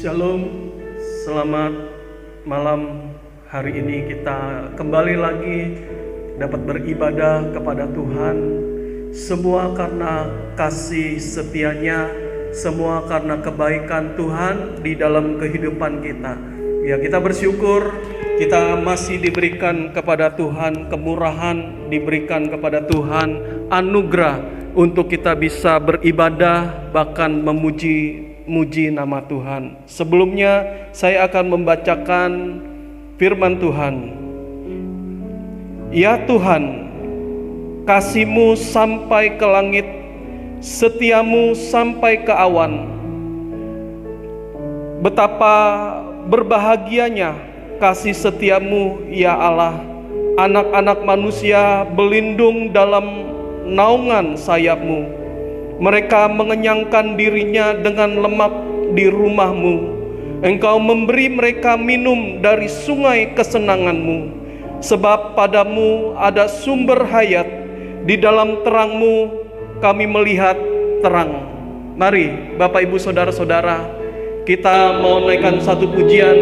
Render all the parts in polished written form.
Shalom, selamat malam. Hari ini kita kembali lagi dapat beribadah kepada Tuhan. Semua karena kasih setianya, semua karena kebaikan Tuhan di dalam kehidupan kita. Ya, kita bersyukur kita masih diberikan kepada Tuhan kemurahan, diberikan kepada Tuhan anugerah untuk kita bisa beribadah, bahkan memuji nama Tuhan. Sebelumnya saya akan membacakan firman Tuhan. Ya Tuhan, kasih-Mu sampai ke langit, setia-Mu sampai ke awan. Betapa berbahagianya kasih setia-Mu ya Allah. Anak-anak manusia berlindung dalam naungan sayap-Mu. Mereka mengenyangkan dirinya dengan lemak di rumah-Mu. Engkau memberi mereka minum dari sungai kesenangan-Mu. Sebab padamu ada sumber hayat, di dalam terang-Mu kami melihat terang. Mari Bapak Ibu Saudara-saudara, kita mau naikkan satu pujian,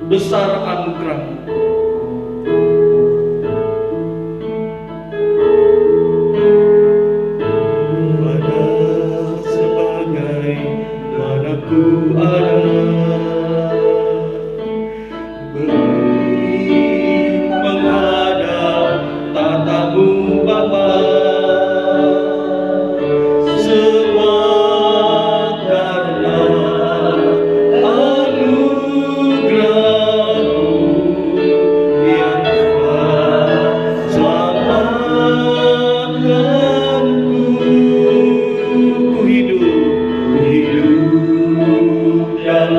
besar anugerah. Ku ada beri menghadap tatamu Bapa, semua karena anugerah-Mu yang telah selamatkanku. Ku hidup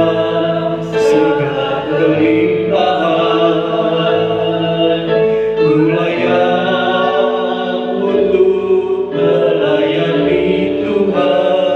dalam segala kelimpahan, ku layak untuk melayani Tuhan. Semua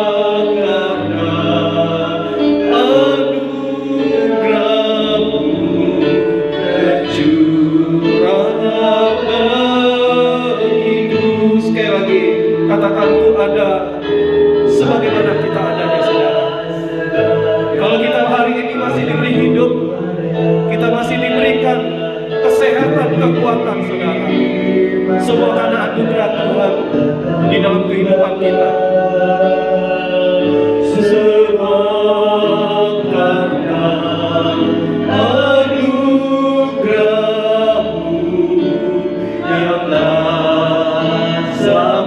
karena anugerah-Mu tercurah bagiku. Besar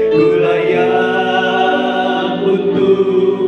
ku layak untuk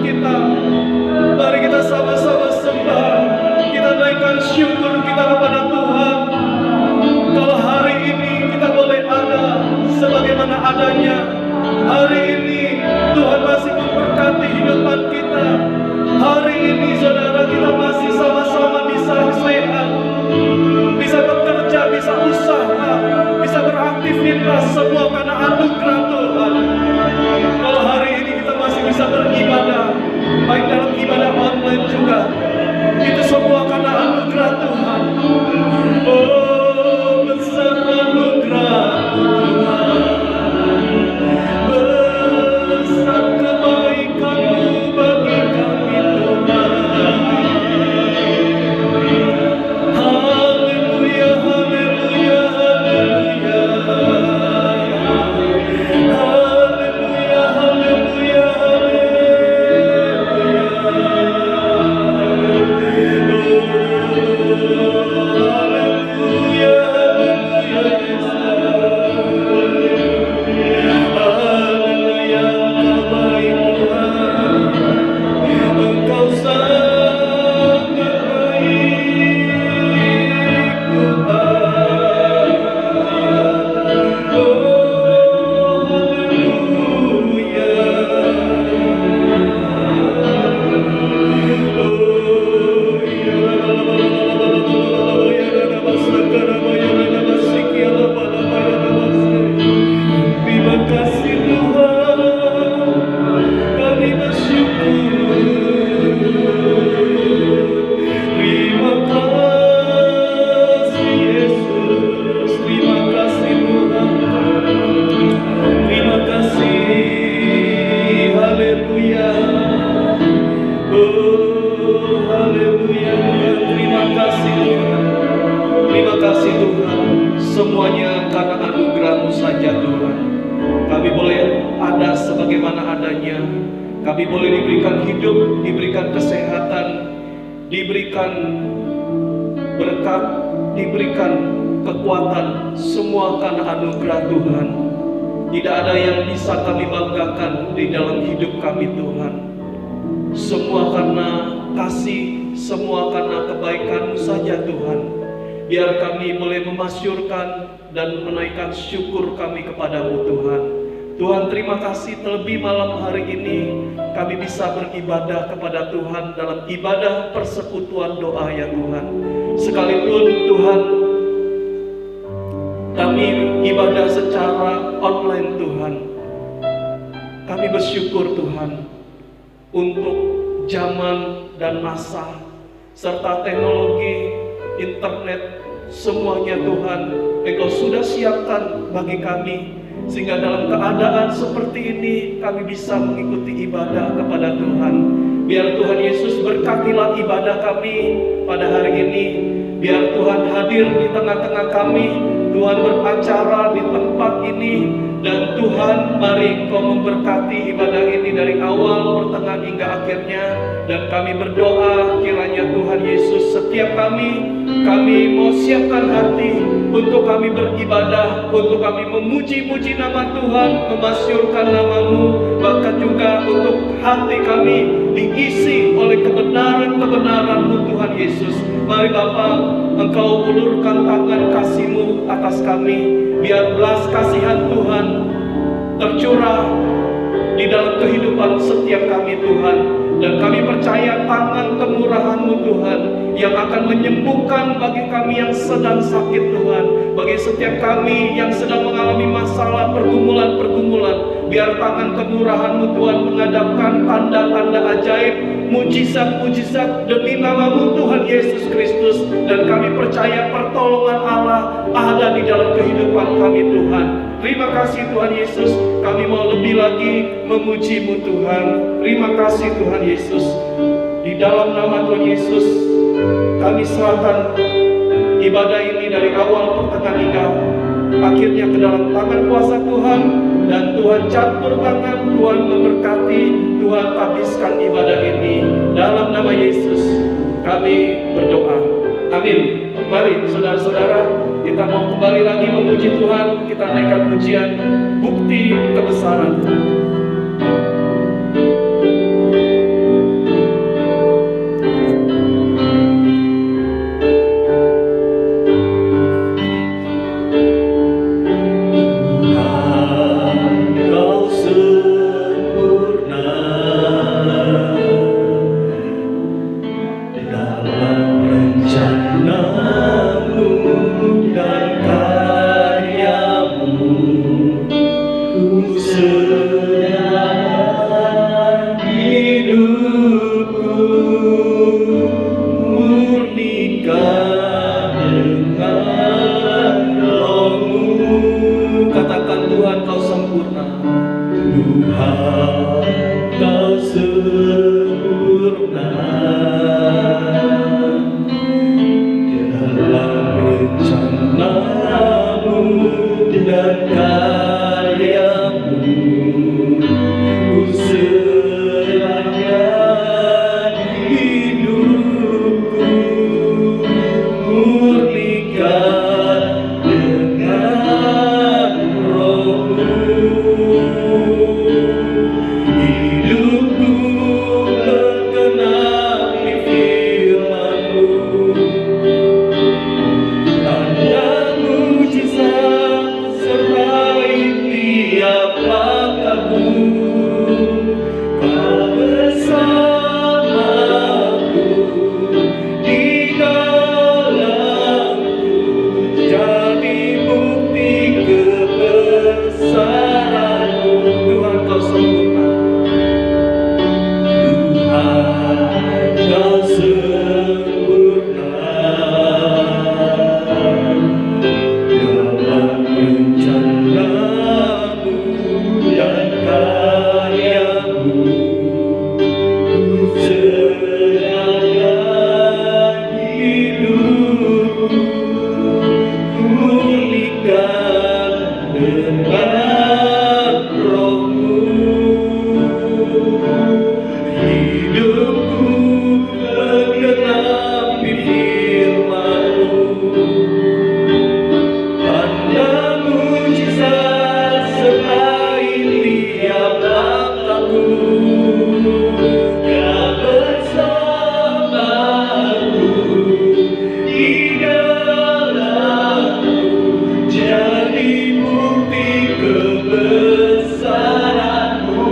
kita. Mari kita sama-sama sembah. Kita naikkan syukur kita kepada Tuhan. Kalau hari ini kita boleh ada sebagaimana adanya, hari ini Tuhan masih memberkati hidupan kita. Hari ini saudara kita masih sama-sama bisa sehat, bisa bekerja, bisa usaha, bisa beraktivitas, semua karena anugerah Tuhan. Kalau hari ini kita masih bisa beribadah, baik dalam ibadah online juga, itu semua karena anugerah Tuhan. Oh, besar anugerah Tuhan, besar kebaikan-Mu bagi kami Tuhan. Haleluya, haleluya, haleluya. Haleluya, haleluya, semuanya karena anugerah-Mu saja Tuhan. Kami boleh ada sebagaimana adanya. Kami boleh diberikan hidup, diberikan kesehatan, diberikan berkat, diberikan kekuatan, semua karena anugerah Tuhan. Tidak ada yang bisa kami banggakan di dalam hidup kami Tuhan. Semua karena kasih, semua karena kebaikan-Mu saja Tuhan. Biar kami boleh memasyurkan dan menaikkan syukur kami kepada-Mu Tuhan. Tuhan, terima kasih terlebih malam hari ini kami bisa beribadah kepada Tuhan dalam ibadah persekutuan doa ya Tuhan. Sekalipun Tuhan kami ibadah secara online Tuhan, kami bersyukur Tuhan untuk zaman dan masa serta teknologi internet, semuanya Tuhan Engkau sudah siapkan bagi kami, sehingga dalam keadaan seperti ini kami bisa mengikuti ibadah kepada Tuhan. Biar Tuhan Yesus berkatilah ibadah kami pada hari ini. Biar Tuhan hadir di tengah-tengah kami, Tuhan beracara di tempat ini, dan Tuhan mari Engkau memberkati ibadah ini dari awal, pertengahan hingga akhirnya. Dan kami berdoa kiranya Tuhan Yesus setiap kami mau siapkan hati untuk kami beribadah, untuk kami memuji-muji nama Tuhan, memasyurkan nama-Mu, bahkan juga untuk hati kami diisi oleh kebenaran-kebenaran-Mu Tuhan Yesus. Mari Bapa, Engkau ulurkan tangan kasih-Mu atas kami, biar belas kasihan Tuhan tercurah di dalam kehidupan setiap kami Tuhan. Dan kami percaya tangan kemurahan-Mu Tuhan yang akan menyembuhkan bagi kami yang sedang sakit Tuhan, bagi setiap kami yang sedang mengalami masalah pergumulan-pergumulan. Biar tangan kemurahan-Mu Tuhan mengadapkan tanda-tanda ajaib, mujizat-mujizat demi nama-Mu Tuhan Yesus Kristus. Dan kami percaya pertolongan Allah ada di dalam kehidupan kami Tuhan. Terima kasih Tuhan Yesus, kami mau lebih lagi memuji-Mu Tuhan. Terima kasih Tuhan Yesus. Di dalam nama Tuhan Yesus, kami serahkan ibadah ini dari awal, pertengahan hingga akhirnya ke dalam tangan kuasa Tuhan. Dan Tuhan campur tangan, Tuhan memberkati, Tuhan habiskan ibadah ini. Dalam nama Yesus kami berdoa, amin. Mari saudara-saudara, kita mau kembali lagi memuji Tuhan. Kita naikkan pujian Bukti Kebesaran. hidupku murnikan dengan Roh-Mu. Katakan, Tuhan Kau sempurna. Tuhan Kau sempurna dalam rencana-Mu dan karya-Mu. Ku serahkan hidupku murnikan dengan Roh-Mu. Hidupku menggenapi firman-Mu, tanda mujizat sertai tiap langkahku. Kau bersamaku di dalamku, jadi bukti kebesaran-Mu. Tuhan Kau sempurna. Tuhan Kau sempurna dalam rencana-Mu dan karya-Mu. Ku serahkan hidupku murnikan dengan Roh-Mu. Hidupku menggenapi firman-Mu, tanda mujizat sertai tiap langkahku. Kau bersamaku di dalamku, jadi bukti kebesaran-Mu.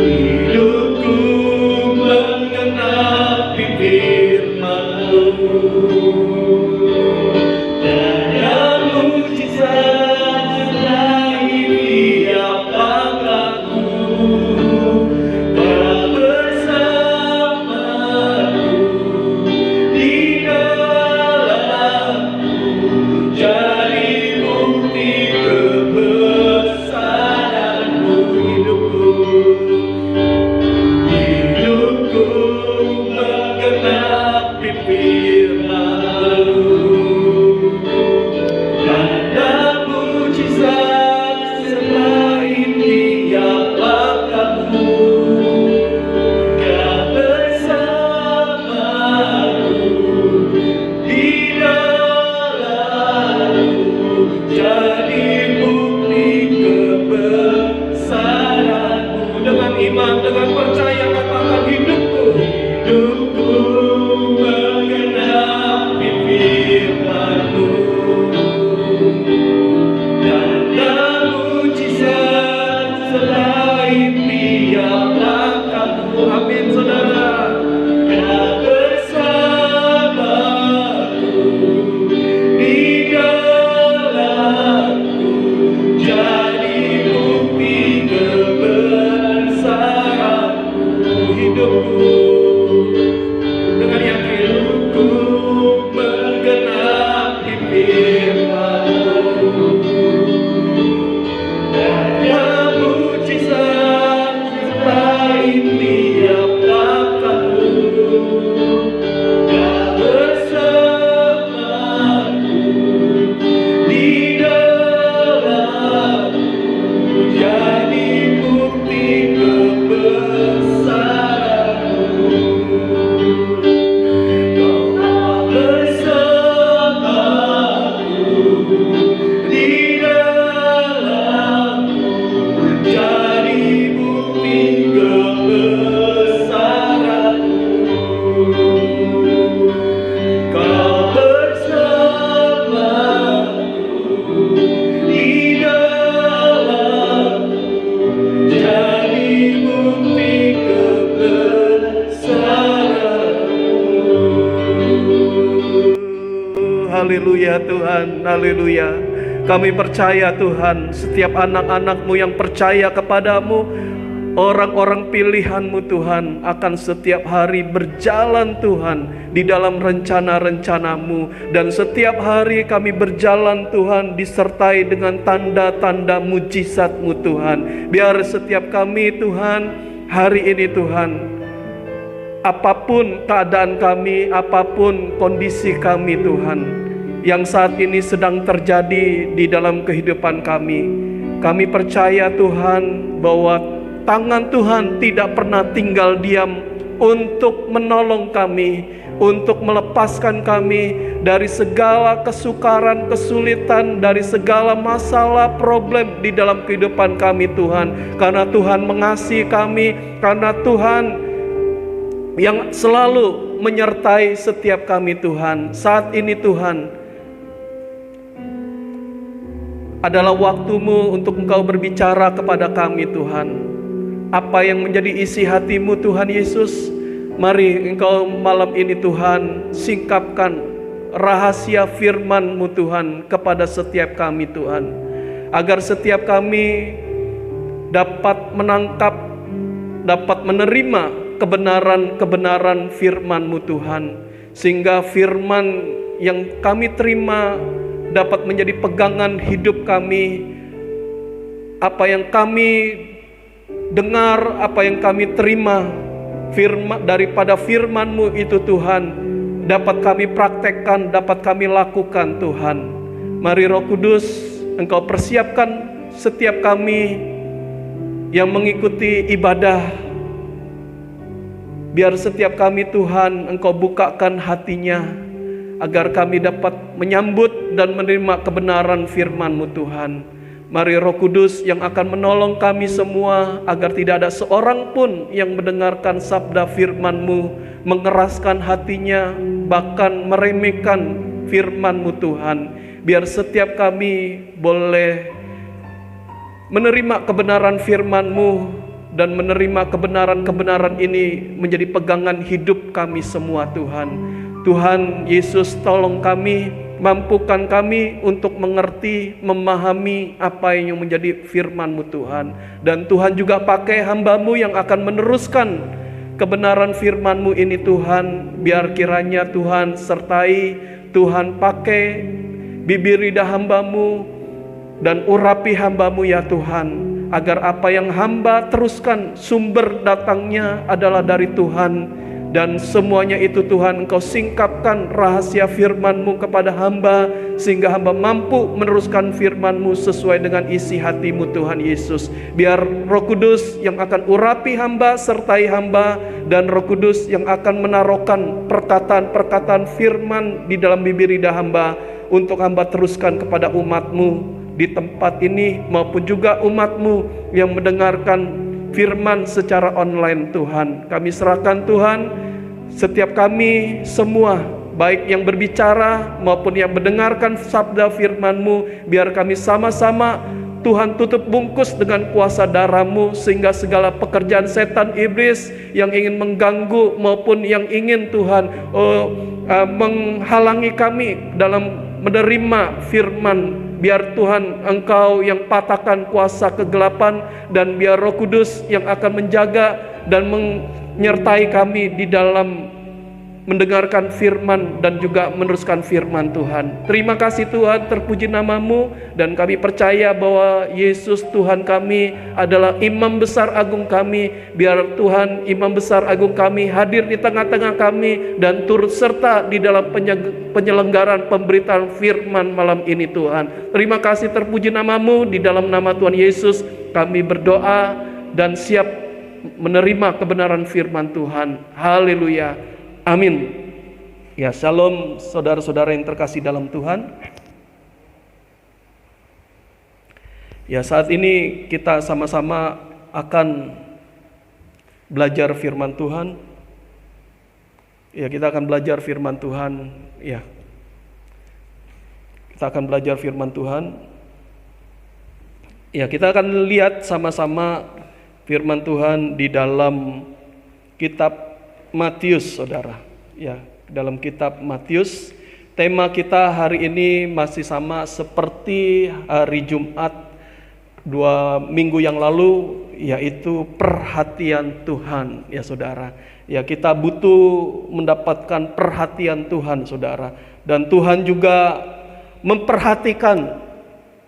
Hidupku menggenapi firman-Mu, tanda mujizat sertai tiap langkahku. Kau bersamaku di dalamku, jadi bukti kebesaran-Mu. Hidupku menggenapi firman-Mu, tanda mujizat sertai tiap langkahku. Kau bersamaku di dalamku, jadi bukti kebesaran-Mu. Dengan iman, dengan percaya, katakan, hidupku menggenapi firman-Mu, tanda mujizat sertai tiap langkahku. Amin, saudara. Kau bersamaku di dalamku, jadi bukti kebesaran-Mu. Hidupku dengan yakin, ku menggenapi firman-Mu, tanda mujizat sertai tiap langkahku. Kau bersamaku di dalamku, jadi bukti kebesaran-Mu. Kau bersamaku di dalamku, jadi bukti kebesaran-Mu. Kau bersamaku di dalamku, jadi bukti kebesaran-Mu. Haleluya Tuhan, haleluya. Kami percaya Tuhan, setiap anak-anak-Mu yang percaya kepadamu, Orang-orang pilihan-Mu Tuhan akan setiap hari berjalan Tuhan di dalam rencana-rencana-Mu. Dan setiap hari kami berjalan Tuhan disertai dengan tanda-tanda mujizat-Mu Tuhan. Biar setiap kami Tuhan hari ini Tuhan, apapun keadaan kami, apapun kondisi kami Tuhan, yang saat ini sedang terjadi di dalam kehidupan kami percaya Tuhan bahwa tangan Tuhan tidak pernah tinggal diam untuk menolong kami, untuk melepaskan kami dari segala kesukaran, kesulitan, dari segala masalah, problem di dalam kehidupan kami Tuhan. Karena Tuhan mengasihi kami, karena Tuhan yang selalu menyertai setiap kami Tuhan. Saat ini Tuhan adalah waktu-Mu untuk Engkau berbicara kepada kami Tuhan. Apa yang menjadi isi hati-Mu Tuhan Yesus, mari Engkau malam ini Tuhan singkapkan rahasia firman-Mu Tuhan kepada setiap kami Tuhan, agar setiap kami dapat menangkap, dapat menerima kebenaran-kebenaran firman-Mu Tuhan, sehingga firman yang kami terima dapat menjadi pegangan hidup kami. Apa yang kami dengar, apa yang kami terima daripada firman-Mu itu Tuhan, dapat kami praktekkan, dapat kami lakukan Tuhan. Mari Roh Kudus, Engkau persiapkan setiap kami yang mengikuti ibadah. Biar setiap kami Tuhan Engkau bukakan hatinya, agar kami dapat menyambut dan menerima kebenaran firman-Mu Tuhan. Mari Roh Kudus yang akan menolong kami semua, agar tidak ada seorang pun yang mendengarkan sabda firman-Mu mengeraskan hatinya, bahkan meremehkan firman-Mu Tuhan. Biar setiap kami boleh menerima kebenaran firman-Mu dan menerima kebenaran-kebenaran ini menjadi pegangan hidup kami semua Tuhan. Tuhan Yesus, tolong kami, mampukan kami untuk mengerti, memahami apa yang menjadi firman-Mu Tuhan. Dan Tuhan juga pakai hamba-Mu yang akan meneruskan kebenaran firman-Mu ini Tuhan. Biar kiranya Tuhan sertai, Tuhan pakai bibir lidah hamba-Mu dan urapi hamba-Mu ya Tuhan, agar apa yang hamba teruskan sumber datangnya adalah dari Tuhan. Dan semuanya itu Tuhan, Engkau singkapkan rahasia firman-Mu kepada hamba, sehingga hamba mampu meneruskan firman-Mu sesuai dengan isi hati-Mu Tuhan Yesus. Biar Roh Kudus yang akan urapi hamba, sertai hamba, dan Roh Kudus yang akan menaruhkan perkataan-perkataan firman di dalam bibir lidah hamba, untuk hamba teruskan kepada umat-Mu di tempat ini, maupun juga umat-Mu yang mendengarkan firman secara online Tuhan. Kami serahkan Tuhan setiap kami semua, baik yang berbicara maupun yang mendengarkan sabda firman-Mu. Biar kami sama-sama Tuhan tutup bungkus dengan kuasa darah-Mu, sehingga segala pekerjaan setan iblis yang ingin mengganggu maupun yang ingin Tuhan menghalangi kami dalam menerima firman, biar Tuhan Engkau yang patahkan kuasa kegelapan, dan biar Roh Kudus yang akan menjaga dan menyertai kami di dalam mendengarkan firman dan juga meneruskan firman Tuhan. Terima kasih Tuhan, terpuji nama-Mu, dan kami percaya bahwa Yesus Tuhan kami adalah imam besar agung kami. Biar Tuhan imam besar agung kami hadir di tengah-tengah kami dan turut serta di dalam penyelenggaraan pemberitaan firman malam ini Tuhan. Terima kasih, terpuji nama-Mu, di dalam nama Tuhan Yesus kami berdoa dan siap menerima kebenaran firman Tuhan. Haleluya. Amin. Ya, shalom saudara-saudara yang terkasih dalam Tuhan. Ya, saat ini kita sama-sama akan belajar firman Tuhan. Ya, kita akan belajar firman Tuhan. Ya, kita akan belajar firman Tuhan. Ya, kita akan lihat sama-sama firman Tuhan di dalam kitab Matius, saudara. Ya, dalam kitab Matius. Tema kita hari ini masih sama seperti hari Jumat 2 minggu yang lalu, yaitu perhatian Tuhan, ya saudara. Ya, kita butuh mendapatkan perhatian Tuhan, saudara. Dan Tuhan juga memperhatikan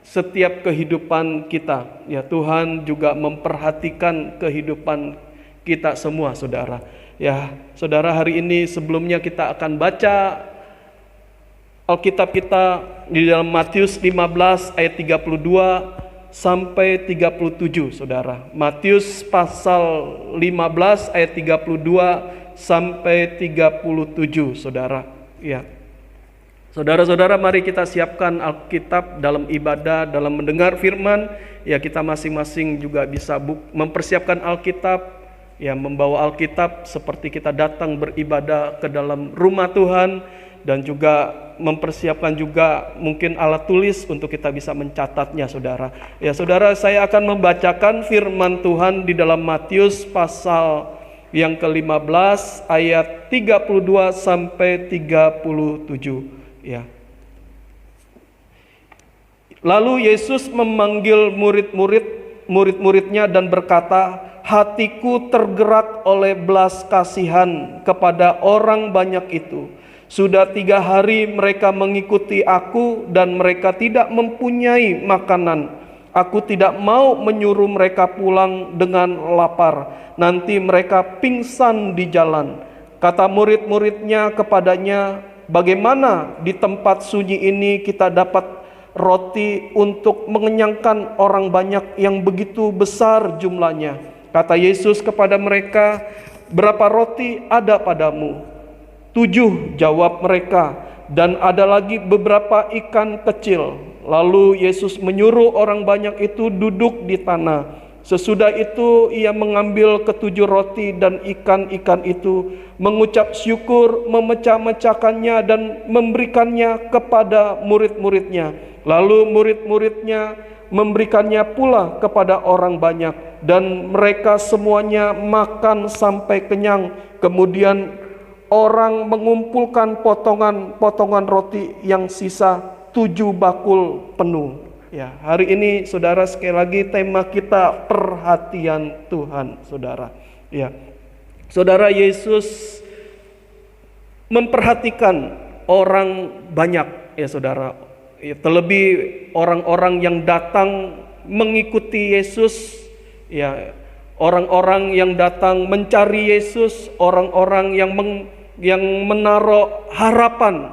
setiap kehidupan kita. Ya, Tuhan juga memperhatikan kehidupan kita semua, saudara. Ya, saudara, hari ini sebelumnya kita akan baca Alkitab kita di dalam Matius 15 ayat 32 sampai 37, saudara. Matius pasal 15 ayat 32 sampai 37, saudara. Ya. Saudara-saudara, mari kita siapkan Alkitab dalam ibadah, dalam mendengar firman. Ya, kita masing-masing juga bisa mempersiapkan Alkitab, ya, membawa Alkitab seperti kita datang beribadah ke dalam rumah Tuhan, dan juga mempersiapkan juga mungkin alat tulis untuk kita bisa mencatatnya, saudara. Ya, saudara, saya akan membacakan firman Tuhan di dalam Matius pasal yang ke-15 ayat 32 sampai 37. Ya. Lalu Yesus memanggil murid-muridnya dan berkata, "Hatiku tergerak oleh belas kasihan kepada orang banyak itu. Sudah 3 hari mereka mengikuti aku dan mereka tidak mempunyai makanan. Aku tidak mau menyuruh mereka pulang dengan lapar. Nanti mereka pingsan di jalan." Kata murid-muridnya kepadanya, "Bagaimana di tempat sunyi ini kita dapat roti untuk mengenyangkan orang banyak yang begitu besar jumlahnya?" Kata Yesus kepada mereka, "Berapa roti ada padamu?" 7, jawab mereka, "dan ada lagi beberapa ikan kecil." Lalu Yesus menyuruh orang banyak itu duduk di tanah. Sesudah itu ia mengambil ke-7 roti dan ikan-ikan itu, mengucap syukur, memecah-mecahkannya dan memberikannya kepada murid-muridnya. Lalu murid-muridnya memberikannya pula kepada orang banyak, dan mereka semuanya makan sampai kenyang. Kemudian orang mengumpulkan potongan-potongan roti yang sisa 7 bakul penuh. Ya, hari ini saudara, sekali lagi tema kita perhatian Tuhan, saudara. Ya, saudara, Yesus memperhatikan orang banyak, ya saudara. Ya, terlebih orang-orang yang datang mengikuti Yesus, ya, orang-orang yang datang mencari Yesus, orang-orang yang menaruh harapan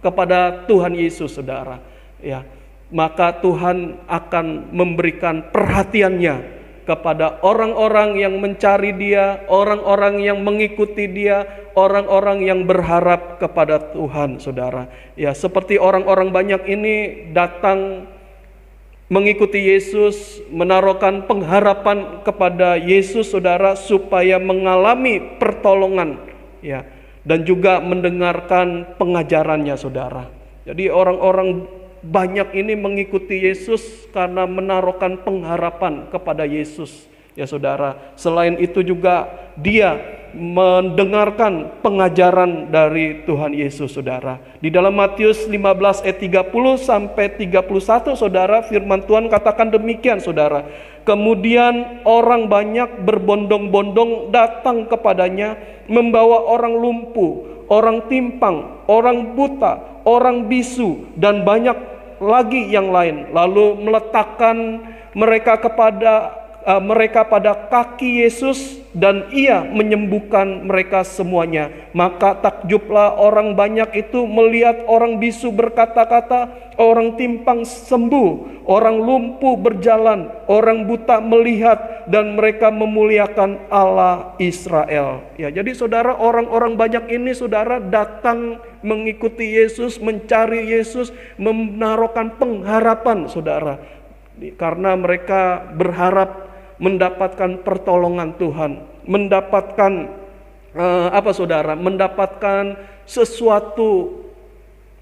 kepada Tuhan Yesus, saudara. Ya, maka Tuhan akan memberikan perhatiannya kepada orang-orang yang mencari Dia, orang-orang yang mengikuti Dia, orang-orang yang berharap kepada Tuhan, saudara. Ya, seperti orang-orang banyak ini datang mengikuti Yesus, menaruhkan pengharapan kepada Yesus, saudara, supaya mengalami pertolongan, ya, dan juga mendengarkan pengajarannya, saudara. Jadi orang-orang banyak ini mengikuti Yesus karena menaruhkan pengharapan kepada Yesus, ya saudara. Selain itu juga dia mendengarkan pengajaran dari Tuhan Yesus, saudara. Di dalam Matius 15 ayat 30 sampai 31, saudara, firman Tuhan katakan demikian, saudara. Kemudian orang banyak berbondong-bondong datang kepadanya, membawa orang lumpuh, orang timpang, orang buta, orang bisu, dan banyak lagi yang lain. Lalu meletakkan mereka pada kaki Yesus, dan ia menyembuhkan mereka semuanya. Maka takjublah orang banyak itu melihat orang bisu berkata-kata, orang timpang sembuh, orang lumpuh berjalan, orang buta melihat, dan mereka memuliakan Allah Israel. Ya, jadi saudara, orang-orang banyak ini, saudara, datang mengikuti Yesus, mencari Yesus, menaruhkan pengharapan, saudara, karena mereka berharap mendapatkan pertolongan Tuhan, mendapatkan saudara, mendapatkan sesuatu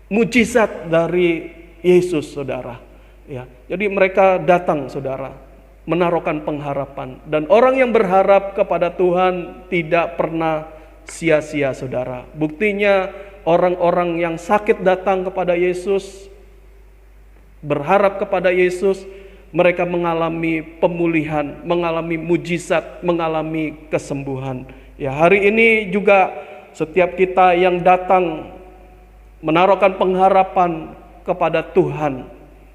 mujizat dari Yesus, saudara. Ya, jadi mereka datang, saudara, menaruhkan pengharapan, dan orang yang berharap kepada Tuhan tidak pernah sia-sia, saudara. Buktinya orang-orang yang sakit datang kepada Yesus, berharap kepada Yesus, mereka mengalami pemulihan, mengalami mujizat, mengalami kesembuhan. Ya, hari ini juga setiap kita yang datang menaruhkan pengharapan kepada Tuhan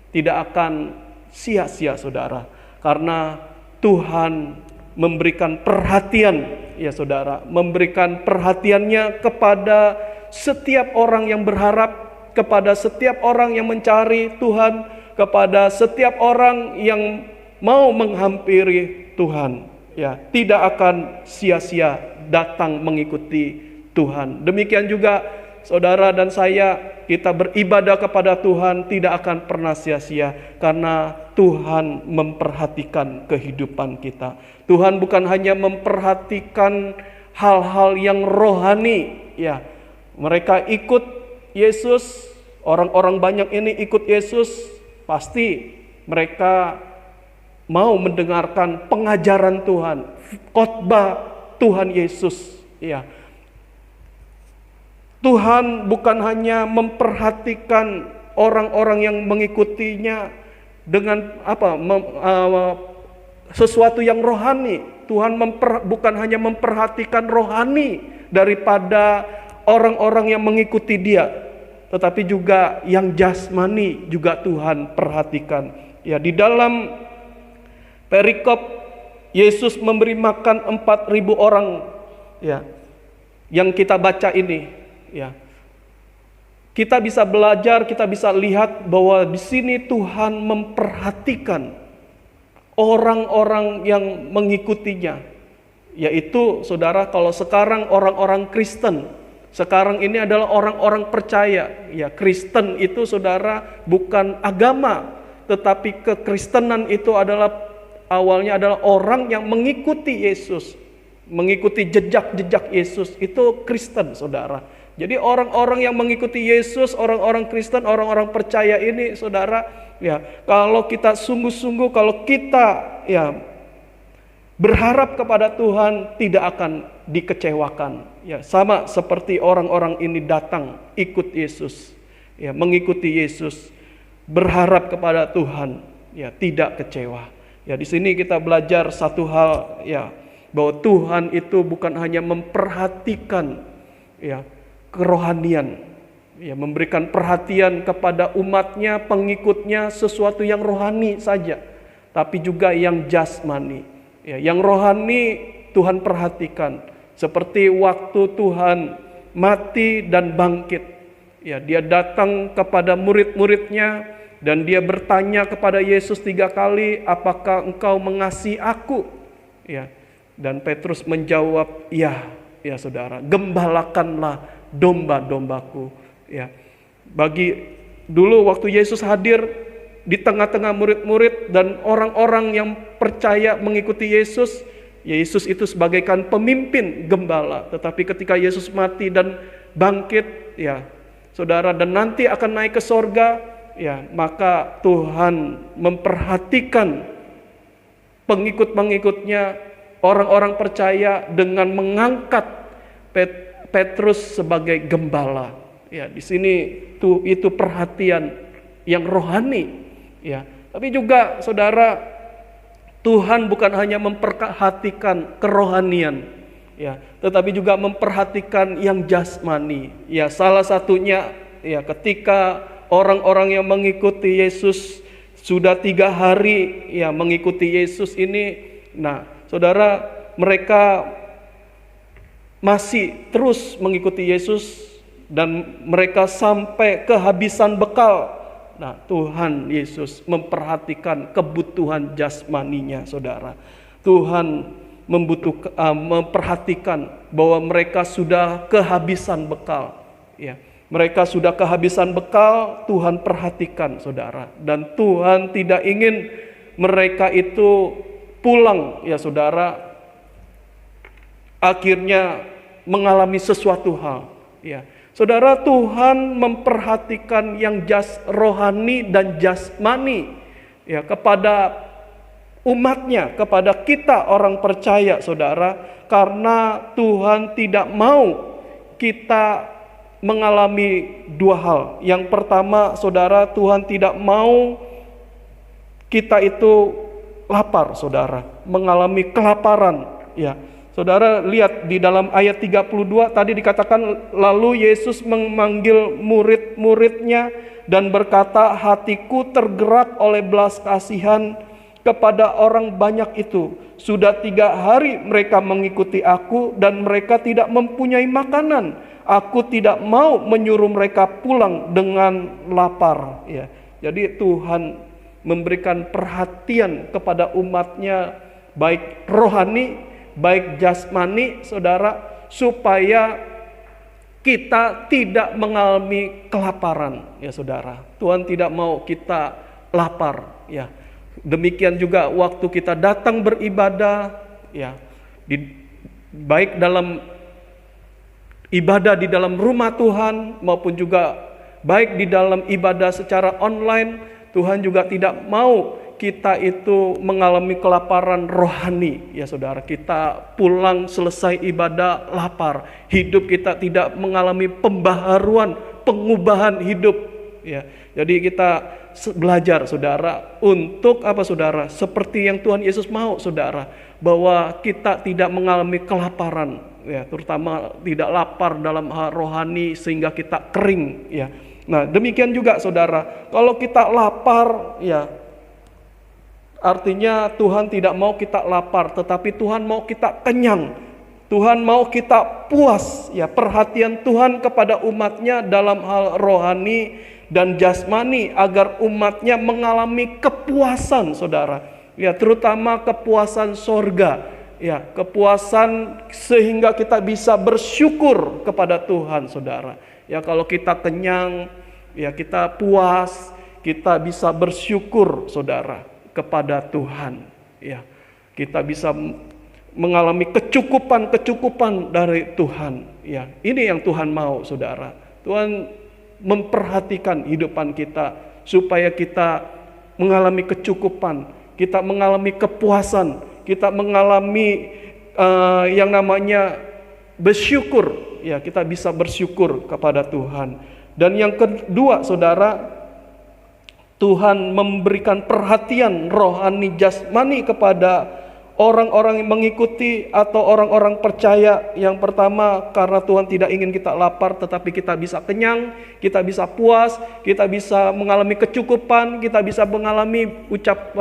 tidak akan sia-sia, saudara, karena Tuhan memberikan perhatian, ya saudara, memberikan perhatiannya kepada setiap orang yang berharap, kepada setiap orang yang mencari Tuhan, kepada setiap orang yang mau menghampiri Tuhan, ya, tidak akan sia-sia datang mengikuti Tuhan. Demikian juga saudara dan saya, kita beribadah kepada Tuhan tidak akan pernah sia-sia, karena Tuhan memperhatikan kehidupan kita. Tuhan bukan hanya memperhatikan hal-hal yang rohani, ya. Mereka ikut Yesus, orang-orang banyak ini ikut Yesus, pasti mereka mau mendengarkan pengajaran Tuhan, khotbah Tuhan Yesus, ya. Tuhan bukan hanya memperhatikan orang-orang yang mengikutinya dengan sesuatu yang rohani. Tuhan bukan hanya memperhatikan rohani daripada orang-orang yang mengikuti Dia, tetapi juga yang jasmani juga Tuhan perhatikan. Ya, di dalam perikop Yesus memberi makan 4.000 orang, ya, yang kita baca ini. Ya, kita bisa belajar, kita bisa lihat bahwa di sini Tuhan memperhatikan orang-orang yang mengikutinya. Yaitu saudara, kalau sekarang orang-orang Kristen, sekarang ini adalah orang-orang percaya. Ya, Kristen itu saudara bukan agama, tetapi kekristenan itu adalah awalnya adalah orang yang mengikuti Yesus, mengikuti jejak-jejak Yesus, itu Kristen, saudara. Jadi orang-orang yang mengikuti Yesus, orang-orang Kristen, orang-orang percaya ini, saudara, ya, kalau kita sungguh-sungguh, kalau kita ya berharap kepada Tuhan, tidak akan dikecewakan. Ya, sama seperti orang-orang ini datang ikut Yesus, ya, mengikuti Yesus, berharap kepada Tuhan, ya, tidak kecewa. Ya, di sini kita belajar satu hal, ya, bahwa Tuhan itu bukan hanya memperhatikan, ya, kerohanian, ya, memberikan perhatian kepada umatnya, pengikutnya, sesuatu yang rohani saja, tapi juga yang jasmani. Ya, yang rohani Tuhan perhatikan, seperti waktu Tuhan mati dan bangkit. Ya, Dia datang kepada murid-muridnya dan Dia bertanya kepada Yesus 3 kali, apakah engkau mengasihi aku? Ya, dan Petrus menjawab, ya saudara, gembalakanlah domba-dombaku. Ya, bagi dulu waktu Yesus hadir di tengah-tengah murid-murid dan orang-orang yang percaya mengikuti Yesus, Yesus itu sebagaikan pemimpin gembala. Tetapi ketika Yesus mati dan bangkit, ya saudara, dan nanti akan naik ke sorga, ya, maka Tuhan memperhatikan pengikut-pengikutnya, orang-orang percaya, dengan mengangkat Petrus sebagai gembala. Ya, di sini itu perhatian yang rohani, ya. Tapi juga saudara, Tuhan bukan hanya memperhatikan kerohanian, ya, tetapi juga memperhatikan yang jasmani. Ya, salah satunya, ya, ketika orang-orang yang mengikuti Yesus sudah 3 hari, ya, mengikuti Yesus ini, nah, saudara, mereka masih terus mengikuti Yesus dan mereka sampai kehabisan bekal. Nah, Tuhan Yesus memperhatikan kebutuhan jasmaninya, saudara. Tuhan memperhatikan bahwa mereka sudah kehabisan bekal. Ya, mereka sudah kehabisan bekal, Tuhan perhatikan, saudara. Dan Tuhan tidak ingin mereka itu pulang, ya saudara, akhirnya mengalami sesuatu hal, ya. Saudara, Tuhan memperhatikan yang rohani dan jasmani, ya, kepada umatnya, kepada kita orang percaya, saudara, karena Tuhan tidak mau kita mengalami 2 hal. Yang pertama, saudara, Tuhan tidak mau kita itu lapar, saudara, mengalami kelaparan, ya. Saudara lihat di dalam ayat 32 tadi dikatakan, lalu Yesus memanggil murid-muridnya dan berkata, hatiku tergerak oleh belas kasihan kepada orang banyak itu. Sudah 3 hari mereka mengikuti aku dan mereka tidak mempunyai makanan. Aku tidak mau menyuruh mereka pulang dengan lapar. Ya, jadi Tuhan memberikan perhatian kepada umatnya, baik rohani, baik jasmani, saudara, supaya kita tidak mengalami kelaparan, ya saudara. Tuhan tidak mau kita lapar, ya. Demikian juga waktu kita datang beribadah, ya, baik dalam ibadah di dalam rumah Tuhan maupun juga baik di dalam ibadah secara online, Tuhan juga tidak mau kita itu mengalami kelaparan rohani, ya saudara. Kita pulang selesai ibadah lapar, hidup kita tidak mengalami pembaharuan, pengubahan hidup, ya. Jadi kita belajar, saudara, untuk apa, saudara? Seperti yang Tuhan Yesus mau, saudara, bahwa kita tidak mengalami kelaparan, ya, terutama tidak lapar dalam hal rohani sehingga kita kering, ya. Nah, demikian juga, saudara, kalau kita lapar, ya, artinya Tuhan tidak mau kita lapar, tetapi Tuhan mau kita kenyang. Tuhan mau kita puas, ya. Perhatian Tuhan kepada umatnya dalam hal rohani dan jasmani, agar umatnya mengalami kepuasan, saudara, ya, terutama kepuasan sorga, ya, kepuasan sehingga kita bisa bersyukur kepada Tuhan, saudara. Ya, kalau kita kenyang, ya, kita puas, kita bisa bersyukur, saudara, kepada Tuhan, ya. Kita bisa mengalami kecukupan dari Tuhan, ya. Ini yang Tuhan mau, saudara. Tuhan memperhatikan hidupan kita supaya kita mengalami kecukupan, kita mengalami kepuasan, kita mengalami yang namanya bersyukur, ya, kita bisa bersyukur kepada Tuhan. Dan yang kedua, saudara, Tuhan memberikan perhatian rohani jasmani kepada orang-orang yang mengikuti atau orang-orang percaya. Yang pertama, karena Tuhan tidak ingin kita lapar, tetapi kita bisa kenyang, kita bisa puas, kita bisa mengalami kecukupan, kita bisa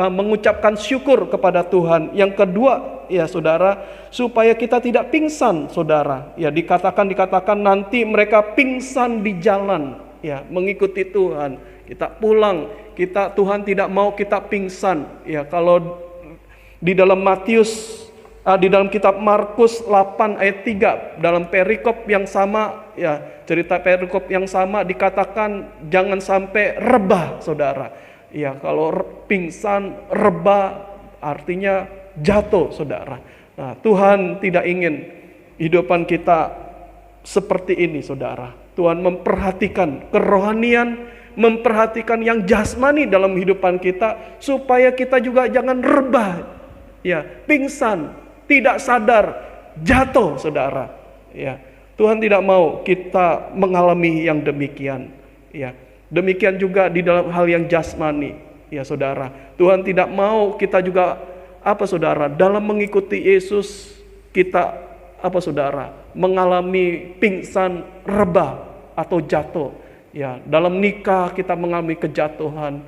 mengucapkan syukur kepada Tuhan. Yang kedua, ya saudara, supaya kita tidak pingsan, saudara. Ya, dikatakan nanti mereka pingsan di jalan, ya, mengikuti Tuhan. Kita pulang, Tuhan tidak mau kita pingsan, ya. Kalau di dalam di dalam kitab Markus 8 ayat 3, dalam perikop yang sama, ya, cerita perikop yang sama, dikatakan jangan sampai rebah, saudara. Ya, kalau pingsan, rebah artinya jatuh, saudara. Nah, Tuhan tidak ingin hidupan kita seperti ini, saudara. Tuhan memperhatikan kerohanian, memperhatikan yang jasmani dalam hidupan kita, supaya kita juga jangan rebah, ya, pingsan, tidak sadar, jatuh, saudara. Ya, Tuhan tidak mau kita mengalami yang demikian. Ya, demikian juga di dalam hal yang jasmani, ya saudara. Tuhan tidak mau kita juga apa, saudara, dalam mengikuti Yesus kita apa, saudara, mengalami pingsan, rebah atau jatuh. Ya, dalam nikah kita mengalami kejatuhan,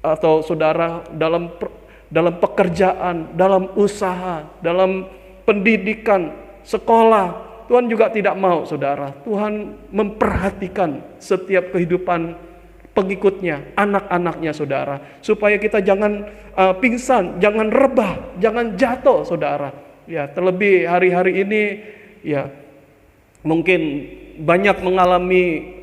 atau saudara dalam pekerjaan, dalam usaha, dalam pendidikan, sekolah. Tuhan juga tidak mau, saudara. Tuhan memperhatikan setiap kehidupan pengikutnya, anak-anaknya, saudara, supaya kita jangan pingsan, jangan rebah, jangan jatuh, saudara. Ya, terlebih hari-hari ini, ya, mungkin banyak mengalami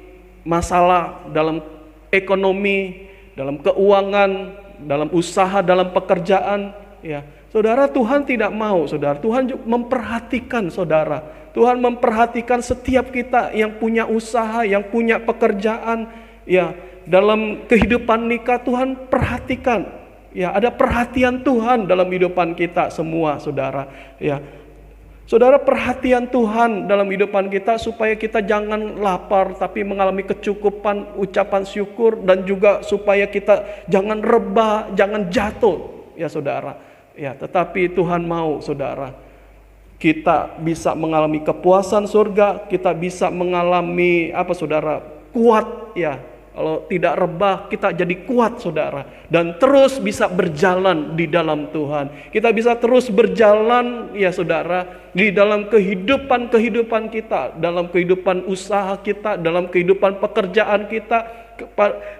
masalah dalam ekonomi, dalam keuangan, dalam usaha, dalam pekerjaan, ya. Saudara, Tuhan tidak mau, saudara. Tuhan memperhatikan, saudara. Tuhan memperhatikan setiap kita yang punya usaha, yang punya pekerjaan, ya. Dalam kehidupan nikah, Tuhan perhatikan. Ya, ada perhatian Tuhan dalam kehidupan kita semua, saudara. Ya. Saudara, perhatian Tuhan dalam kehidupan kita supaya kita jangan lapar tapi mengalami kecukupan, ucapan syukur, dan juga supaya kita jangan rebah, jangan jatuh, ya saudara. Ya, tetapi Tuhan mau, saudara, kita bisa mengalami kepuasan surga, kita bisa mengalami saudara, kuat, ya. Kalau tidak rebah, kita jadi kuat, saudara. Dan terus bisa berjalan di dalam Tuhan. Kita bisa terus berjalan, ya saudara, di dalam kehidupan kita. Dalam kehidupan usaha kita, dalam kehidupan pekerjaan kita,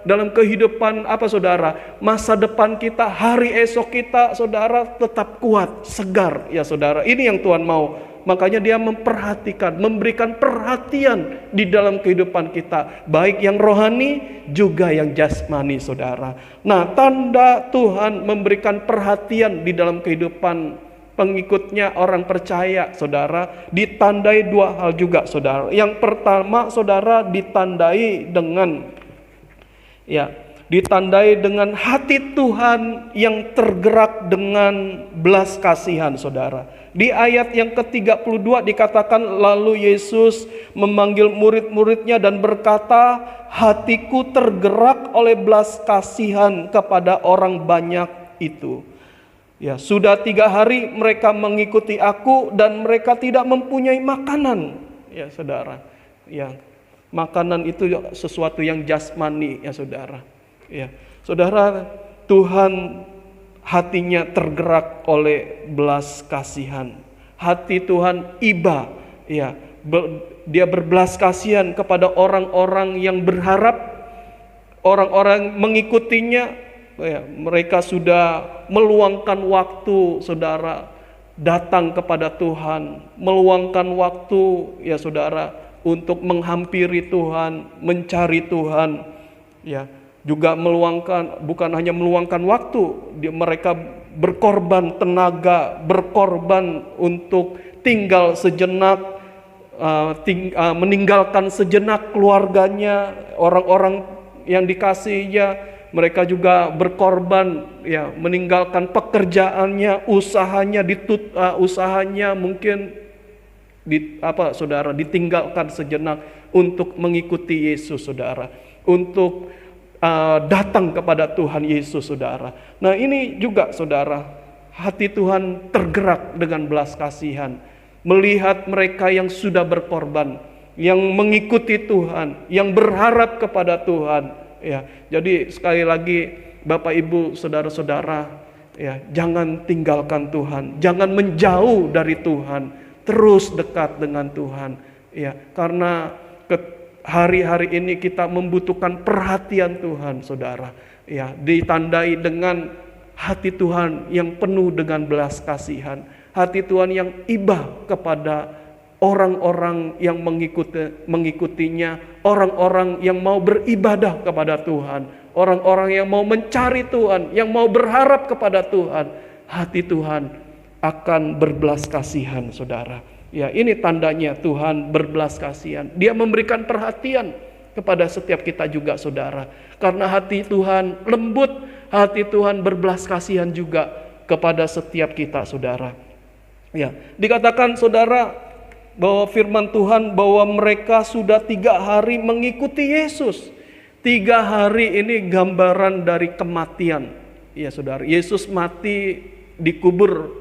dalam kehidupan saudara, masa depan kita, hari esok kita, saudara, tetap kuat, segar, ya saudara. Ini yang Tuhan mau. Makanya dia memperhatikan, memberikan perhatian di dalam kehidupan kita. Baik yang rohani juga yang jasmani, saudara. Nah, tanda Tuhan memberikan perhatian di dalam kehidupan pengikutnya, orang percaya, saudara, ditandai dua hal juga, saudara. Yang pertama, saudara, ditandai dengan hati Tuhan yang tergerak dengan belas kasihan, saudara. Di ayat yang ke-32 dikatakan, lalu Yesus memanggil murid-muridnya dan berkata, hatiku tergerak oleh belas kasihan kepada orang banyak itu. Ya, sudah 3 hari mereka mengikuti aku dan mereka tidak mempunyai makanan. Ya saudara, ya, makanan itu sesuatu yang jasmani, ya saudara. Ya, saudara, Tuhan hatinya tergerak oleh belas kasihan. Hati Tuhan iba, ya, dia berbelas kasihan kepada orang-orang yang berharap, orang-orang mengikutinya. Ya, mereka sudah meluangkan waktu, saudara, datang kepada Tuhan, meluangkan waktu, ya saudara, untuk menghampiri Tuhan, mencari Tuhan, ya. Juga bukan hanya meluangkan waktu, mereka berkorban tenaga, berkorban untuk tinggal sejenak, meninggalkan sejenak keluarganya, orang-orang yang dikasihinya. Mereka juga berkorban, ya, meninggalkan pekerjaannya, usahanya mungkin saudara, ditinggalkan sejenak untuk mengikuti Yesus, saudara, untuk datang kepada Tuhan Yesus, saudara. Nah, ini juga, saudara, hati Tuhan tergerak dengan belas kasihan melihat mereka yang sudah berkorban, yang mengikuti Tuhan, yang berharap kepada Tuhan. Ya, jadi sekali lagi, Bapak Ibu, saudara-saudara, ya, jangan tinggalkan Tuhan, jangan menjauh dari Tuhan, terus dekat dengan Tuhan. Ya, karena hari-hari ini kita membutuhkan perhatian Tuhan, saudara. Ya, ditandai dengan hati Tuhan yang penuh dengan belas kasihan, hati Tuhan yang iba kepada orang-orang yang mengikutinya, orang-orang yang mau beribadah kepada Tuhan, orang-orang yang mau mencari Tuhan, yang mau berharap kepada Tuhan. Hati Tuhan akan berbelas kasihan, saudara. Ya, ini tandanya Tuhan berbelas kasihan. Dia memberikan perhatian kepada setiap kita juga, saudara. Karena hati Tuhan lembut, hati Tuhan berbelas kasihan juga kepada setiap kita, saudara. Ya, dikatakan, saudara, bahwa firman Tuhan bahwa mereka sudah 3 hari mengikuti Yesus. 3 hari ini gambaran dari kematian. Ya, saudara, Yesus mati, dikubur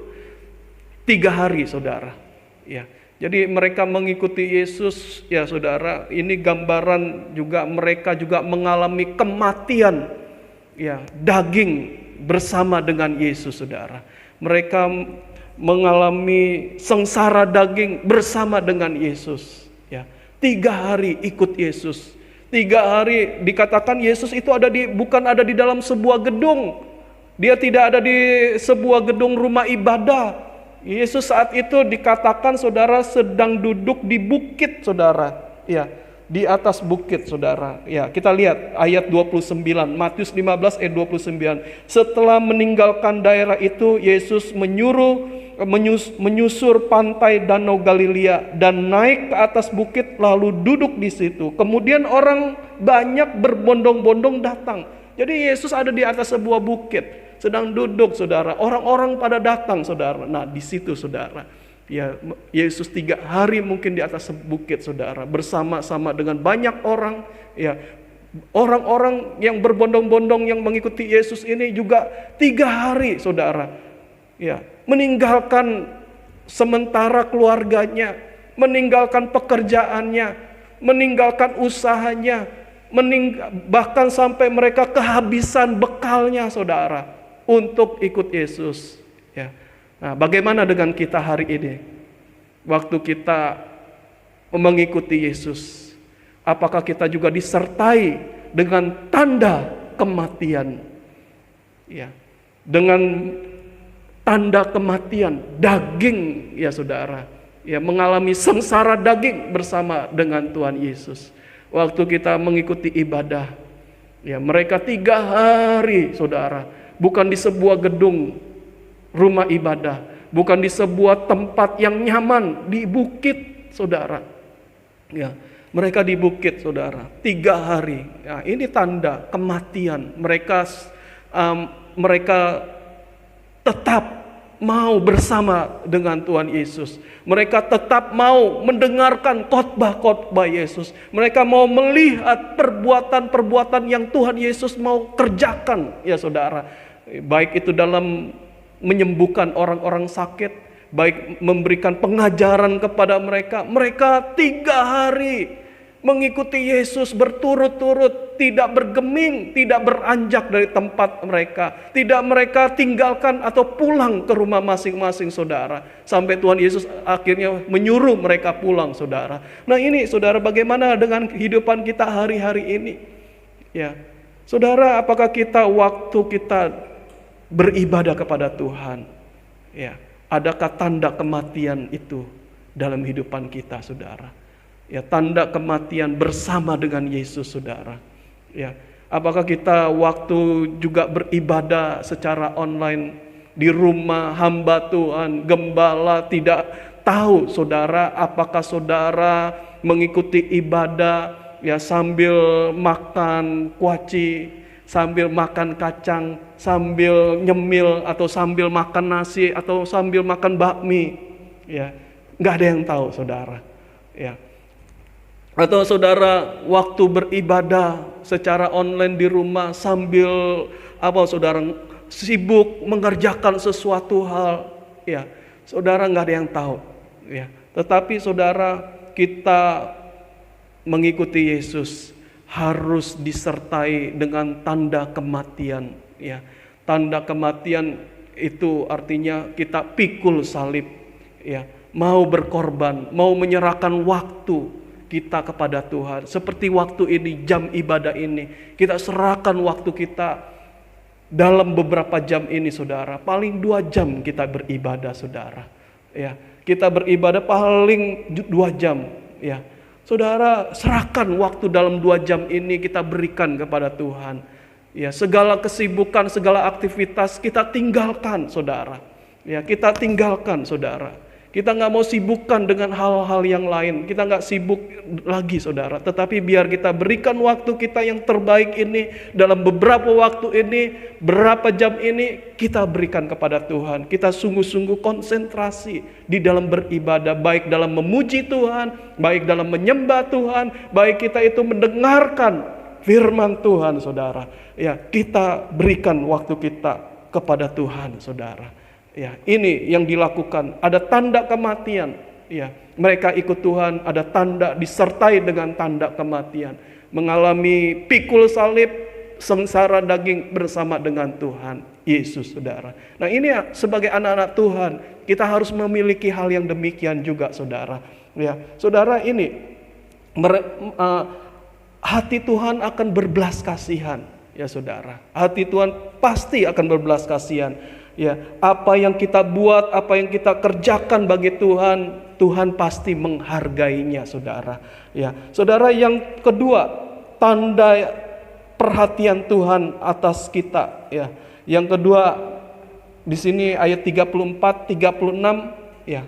3 hari, saudara. Ya, jadi mereka mengikuti Yesus, ya saudara, ini gambaran juga mereka juga mengalami kematian, ya, daging bersama dengan Yesus, saudara. Mereka mengalami sengsara daging bersama dengan Yesus. Ya, 3 hari ikut Yesus. 3 hari dikatakan Yesus itu bukan ada di dalam sebuah gedung. Dia tidak ada di sebuah gedung rumah ibadah. Yesus saat itu dikatakan, saudara, sedang duduk di bukit, saudara. Ya, di atas bukit, saudara. Ya, kita lihat ayat 29, Matius 15 ayat 29. Setelah meninggalkan daerah itu, Yesus menyusur pantai Danau Galilea dan naik ke atas bukit lalu duduk di situ. Kemudian orang banyak berbondong-bondong datang. Jadi Yesus ada di atas sebuah bukit, sedang duduk, saudara. Orang-orang pada datang, saudara. Nah, di situ, saudara, Ya, Yesus 3 hari mungkin di atas bukit, saudara, bersama-sama dengan banyak orang. Ya, orang-orang yang berbondong-bondong yang mengikuti Yesus ini juga 3 hari, saudara. Ya, meninggalkan sementara keluarganya, meninggalkan pekerjaannya, meninggalkan usahanya, bahkan sampai mereka kehabisan bekalnya, saudara, untuk ikut Yesus. Ya. Nah, bagaimana dengan kita hari ini? Waktu kita mengikuti Yesus, apakah kita juga disertai dengan tanda kematian? Ya, dengan tanda kematian daging, ya saudara, ya, mengalami sengsara daging bersama dengan Tuhan Yesus. Waktu kita mengikuti ibadah, ya, mereka 3 hari, saudara, bukan di sebuah gedung rumah ibadah, bukan di sebuah tempat yang nyaman, di bukit, saudara. Ya, mereka di bukit, saudara, 3 hari. Ya, ini tanda kematian. Mereka tetap mau bersama dengan Tuhan Yesus. Mereka tetap mau mendengarkan khotbah-khotbah Yesus. Mereka mau melihat perbuatan-perbuatan yang Tuhan Yesus mau kerjakan, ya saudara. Baik itu dalam menyembuhkan orang-orang sakit, baik memberikan pengajaran kepada mereka. Mereka 3 hari mengikuti Yesus berturut-turut, tidak bergeming, tidak beranjak dari tempat mereka, tidak mereka tinggalkan atau pulang ke rumah masing-masing, saudara, sampai Tuhan Yesus akhirnya menyuruh mereka pulang, saudara. Nah ini, saudara, bagaimana dengan kehidupan kita hari-hari ini? Ya, saudara, apakah kita waktu kita beribadah kepada Tuhan, ya, adakah tanda kematian itu dalam kehidupan kita, saudara? Ya, tanda kematian bersama dengan Yesus, saudara. Ya, apakah kita waktu juga beribadah secara online di rumah hamba Tuhan, gembala tidak tahu, saudara, apakah saudara mengikuti ibadah ya sambil makan kuaci, sambil makan kacang, sambil nyemil, atau sambil makan nasi, atau sambil makan bakmi, ya, nggak ada yang tahu, saudara. Ya, atau saudara waktu beribadah secara online di rumah sambil saudara sibuk mengerjakan sesuatu hal, ya, saudara nggak ada yang tahu, ya. Tetapi saudara, kita mengikuti Yesus harus disertai dengan tanda kematian, ya. Tanda kematian itu artinya kita pikul salib, ya, mau berkorban, mau menyerahkan waktu kita kepada Tuhan. Seperti waktu ini, jam ibadah ini, kita serahkan waktu kita dalam beberapa jam ini, saudara. Paling 2 jam kita beribadah, saudara. Ya, kita beribadah paling 2 jam, ya. Saudara, serahkan waktu dalam 2 jam ini kita berikan kepada Tuhan. Ya, segala kesibukan, segala aktivitas kita tinggalkan, saudara. Ya, kita tinggalkan, saudara. Kita nggak mau sibukkan dengan hal-hal yang lain. Kita nggak sibuk lagi, saudara. Tetapi biar kita berikan waktu kita yang terbaik ini, dalam beberapa waktu ini, berapa jam ini, kita berikan kepada Tuhan. Kita sungguh-sungguh konsentrasi di dalam beribadah, baik dalam memuji Tuhan, baik dalam menyembah Tuhan, baik kita itu mendengarkan firman Tuhan, saudara. Ya, kita berikan waktu kita kepada Tuhan, saudara. Ya, ini yang dilakukan. Ada tanda kematian. Ya, mereka ikut Tuhan, ada tanda, disertai dengan tanda kematian, mengalami pikul salib, sengsara daging bersama dengan Tuhan Yesus, saudara. Nah, ini sebagai anak-anak Tuhan, kita harus memiliki hal yang demikian juga, saudara. Ya, saudara, ini hati Tuhan akan berbelas kasihan, ya saudara. Hati Tuhan pasti akan berbelas kasihan. Ya, apa yang kita buat, apa yang kita kerjakan bagi Tuhan, Tuhan pasti menghargainya, saudara. Ya, saudara, yang kedua, tanda perhatian Tuhan atas kita. Ya, yang kedua di sini ayat 34, 36, ya,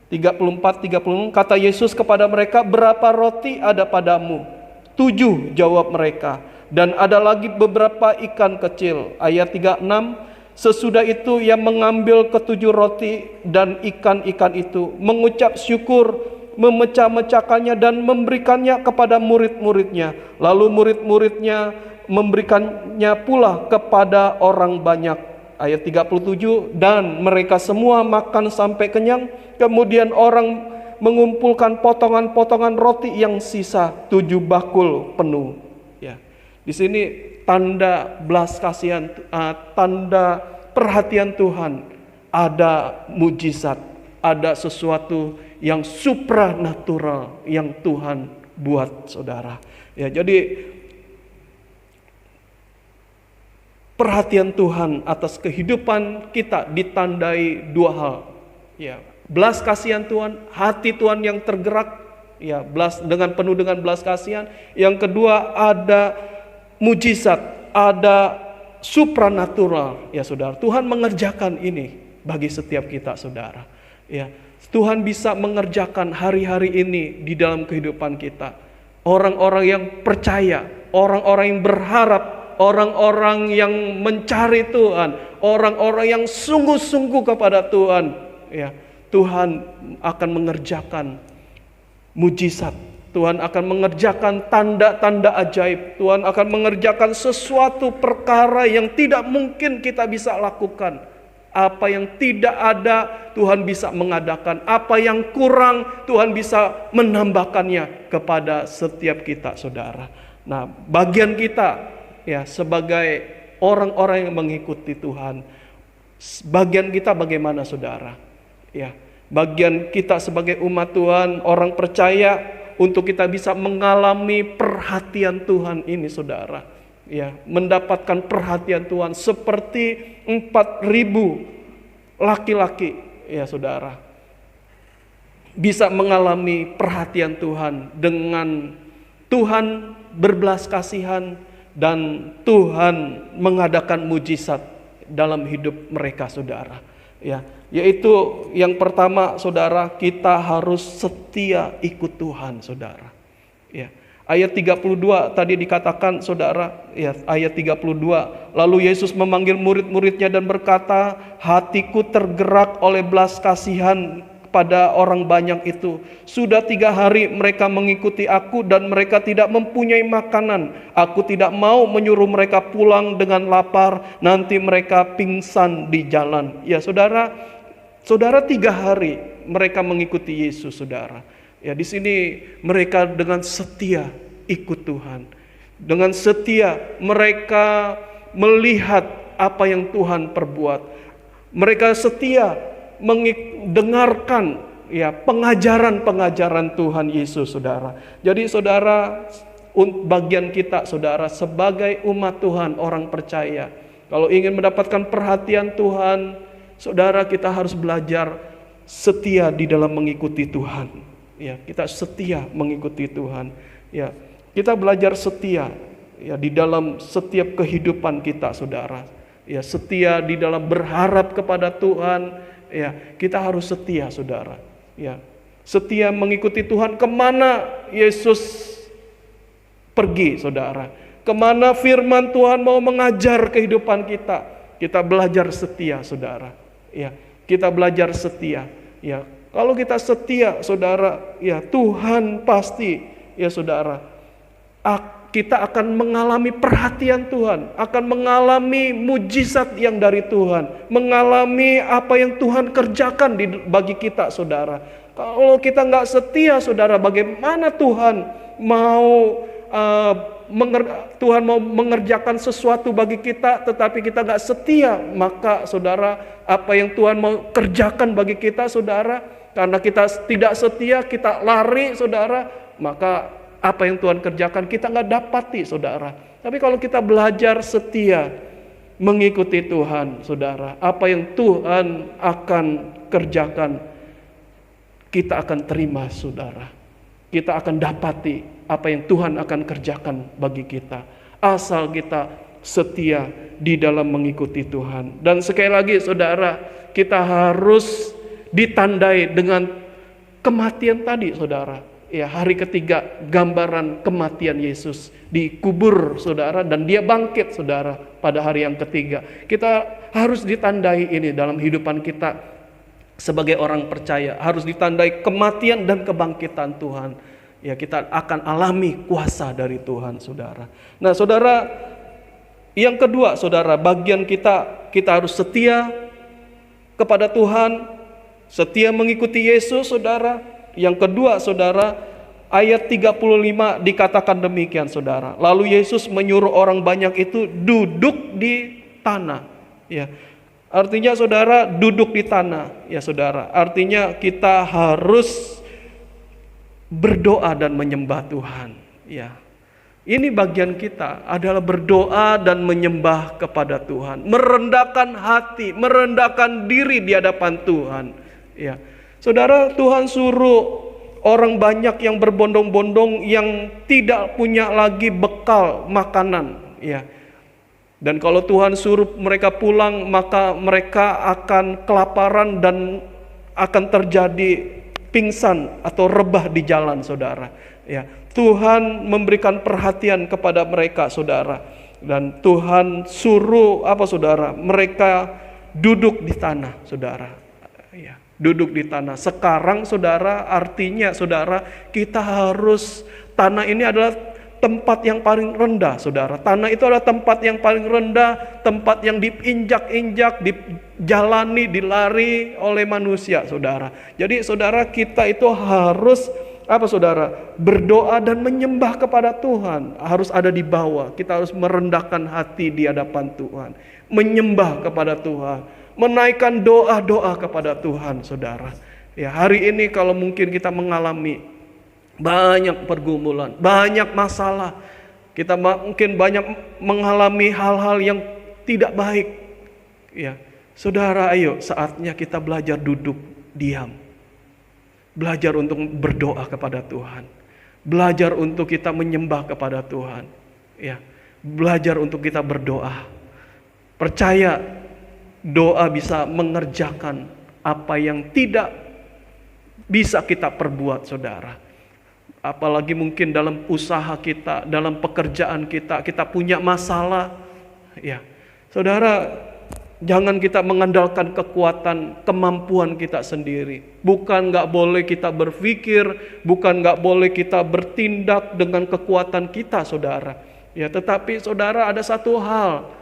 34, 36, kata Yesus kepada mereka, berapa roti ada padamu? 7, jawab mereka. Dan ada lagi beberapa ikan kecil. Ayat 36. Sesudah itu ia mengambil ketujuh roti dan ikan-ikan itu, mengucap syukur, memecah-mecahkannya dan memberikannya kepada murid-muridnya. Lalu murid-muridnya memberikannya pula kepada orang banyak. Ayat 37, dan mereka semua makan sampai kenyang. Kemudian orang mengumpulkan potongan-potongan roti yang sisa 7 bakul penuh. Ya, di sini tanda belas kasihan, tanda perhatian Tuhan, ada mujizat, ada sesuatu yang supranatural yang Tuhan buat, saudara. Ya, jadi perhatian Tuhan atas kehidupan kita ditandai 2 hal. Ya, belas kasihan Tuhan, hati Tuhan yang tergerak, ya, penuh dengan belas kasihan. Yang kedua, ada mujizat, ada supranatural, ya saudara. Tuhan mengerjakan ini bagi setiap kita, saudara. Ya, Tuhan bisa mengerjakan hari-hari ini di dalam kehidupan kita. Orang-orang yang percaya, orang-orang yang berharap, orang-orang yang mencari Tuhan, orang-orang yang sungguh-sungguh kepada Tuhan, ya, Tuhan akan mengerjakan mujizat. Tuhan akan mengerjakan tanda-tanda ajaib. Tuhan akan mengerjakan sesuatu perkara yang tidak mungkin kita bisa lakukan. Apa yang tidak ada, Tuhan bisa mengadakan. Apa yang kurang, Tuhan bisa menambahkannya kepada setiap kita, saudara. Nah, bagian kita, ya, sebagai orang-orang yang mengikuti Tuhan, bagian kita bagaimana, saudara? Ya, bagian kita sebagai umat Tuhan, orang percaya, untuk kita bisa mengalami perhatian Tuhan ini, saudara. Ya, mendapatkan perhatian Tuhan seperti 4.000 laki-laki, ya saudara. Bisa mengalami perhatian Tuhan dengan Tuhan berbelas kasihan dan Tuhan mengadakan mujizat dalam hidup mereka, saudara. Ya, yaitu yang pertama, saudara, kita harus setia ikut Tuhan, saudara. Ya, ayat 32 tadi dikatakan, saudara, ya, ayat 32, lalu Yesus memanggil murid-muridnya dan berkata, hatiku tergerak oleh belas kasihan pada orang banyak itu. Sudah 3 hari mereka mengikuti aku dan mereka tidak mempunyai makanan. Aku tidak mau menyuruh mereka pulang dengan lapar, nanti mereka pingsan di jalan. Ya saudara, 3 hari mereka mengikuti Yesus, saudara. Ya, di sini mereka dengan setia ikut Tuhan. Dengan setia mereka melihat apa yang Tuhan perbuat. Mereka setia mendengarkan, ya, pengajaran-pengajaran Tuhan Yesus, saudara. Jadi saudara, bagian kita, saudara, sebagai umat Tuhan, orang percaya, kalau ingin mendapatkan perhatian Tuhan, saudara, kita harus belajar setia di dalam mengikuti Tuhan. Ya, kita setia mengikuti Tuhan. Ya, kita belajar setia, ya, di dalam setiap kehidupan kita, saudara. Ya, setia di dalam berharap kepada Tuhan. Ya, kita harus setia, saudara. Ya, setia mengikuti Tuhan kemana Yesus pergi, saudara. Kemana firman Tuhan mau mengajar kehidupan kita, kita belajar setia, saudara. Ya, kita belajar setia. Ya, kalau kita setia, saudara, ya, Tuhan pasti, ya saudara, kita akan mengalami perhatian Tuhan, akan mengalami mujizat yang dari Tuhan, mengalami apa yang Tuhan kerjakan bagi kita, saudara. Kalau kita nggak setia, saudara, bagaimana Tuhan mau mengerjakan sesuatu bagi kita, tetapi kita nggak setia, maka saudara, apa yang Tuhan mau kerjakan bagi kita, saudara, karena kita tidak setia, kita lari, saudara, maka apa yang Tuhan kerjakan kita nggak dapati, saudara. Tapi kalau kita belajar setia mengikuti Tuhan, saudara, apa yang Tuhan akan kerjakan, kita akan terima, saudara. Kita akan dapati apa yang Tuhan akan kerjakan bagi kita, asal kita setia di dalam mengikuti Tuhan. Dan sekali lagi, saudara, kita harus ditandai dengan kematian tadi, saudara. Ya, hari ketiga gambaran kematian Yesus, dikubur saudara, dan dia bangkit saudara pada hari yang ketiga. Kita harus ditandai ini dalam hidupan kita sebagai orang percaya, harus ditandai kematian dan kebangkitan Tuhan. Ya, kita akan alami kuasa dari Tuhan saudara. Nah saudara, yang kedua saudara, bagian kita harus setia kepada Tuhan, setia mengikuti Yesus saudara. Yang kedua saudara, ayat 35 dikatakan demikian saudara. Lalu Yesus menyuruh orang banyak itu duduk di tanah. Ya, artinya saudara, duduk di tanah. Ya saudara, artinya kita harus berdoa dan menyembah Tuhan. Ya, ini bagian kita adalah berdoa dan menyembah kepada Tuhan, merendahkan hati, merendahkan diri di hadapan Tuhan. Ya, saudara, Tuhan suruh orang banyak yang berbondong-bondong yang tidak punya lagi bekal makanan, ya. Dan kalau Tuhan suruh mereka pulang, maka mereka akan kelaparan dan akan terjadi pingsan atau rebah di jalan, saudara. Ya, Tuhan memberikan perhatian kepada mereka, saudara. Dan Tuhan suruh apa, saudara? Mereka duduk di tanah, saudara. Ya, duduk di tanah. Sekarang saudara, artinya saudara, kita harus, tanah ini adalah tempat yang paling rendah saudara. Tanah itu adalah tempat yang paling rendah, tempat yang diinjak-injak, dijalani, dilari oleh manusia saudara. Jadi saudara, kita itu harus apa saudara? Berdoa dan menyembah kepada Tuhan. Harus ada di bawah. Kita harus merendahkan hati di hadapan Tuhan, menyembah kepada Tuhan, menaikkan doa-doa kepada Tuhan saudara. Ya, hari ini kalau mungkin kita mengalami banyak pergumulan, banyak masalah, kita mungkin banyak mengalami hal-hal yang tidak baik. Ya, saudara, ayo saatnya kita belajar duduk diam, belajar untuk berdoa kepada Tuhan, belajar untuk kita menyembah kepada Tuhan. Ya, belajar untuk kita berdoa. Percaya doa bisa mengerjakan apa yang tidak bisa kita perbuat, saudara. Apalagi mungkin dalam usaha kita, dalam pekerjaan kita punya masalah. Ya, saudara, jangan kita mengandalkan kekuatan, kemampuan kita sendiri. Bukan gak boleh kita berpikir, bukan gak boleh kita bertindak dengan kekuatan kita, saudara. Ya, tetapi saudara, ada satu hal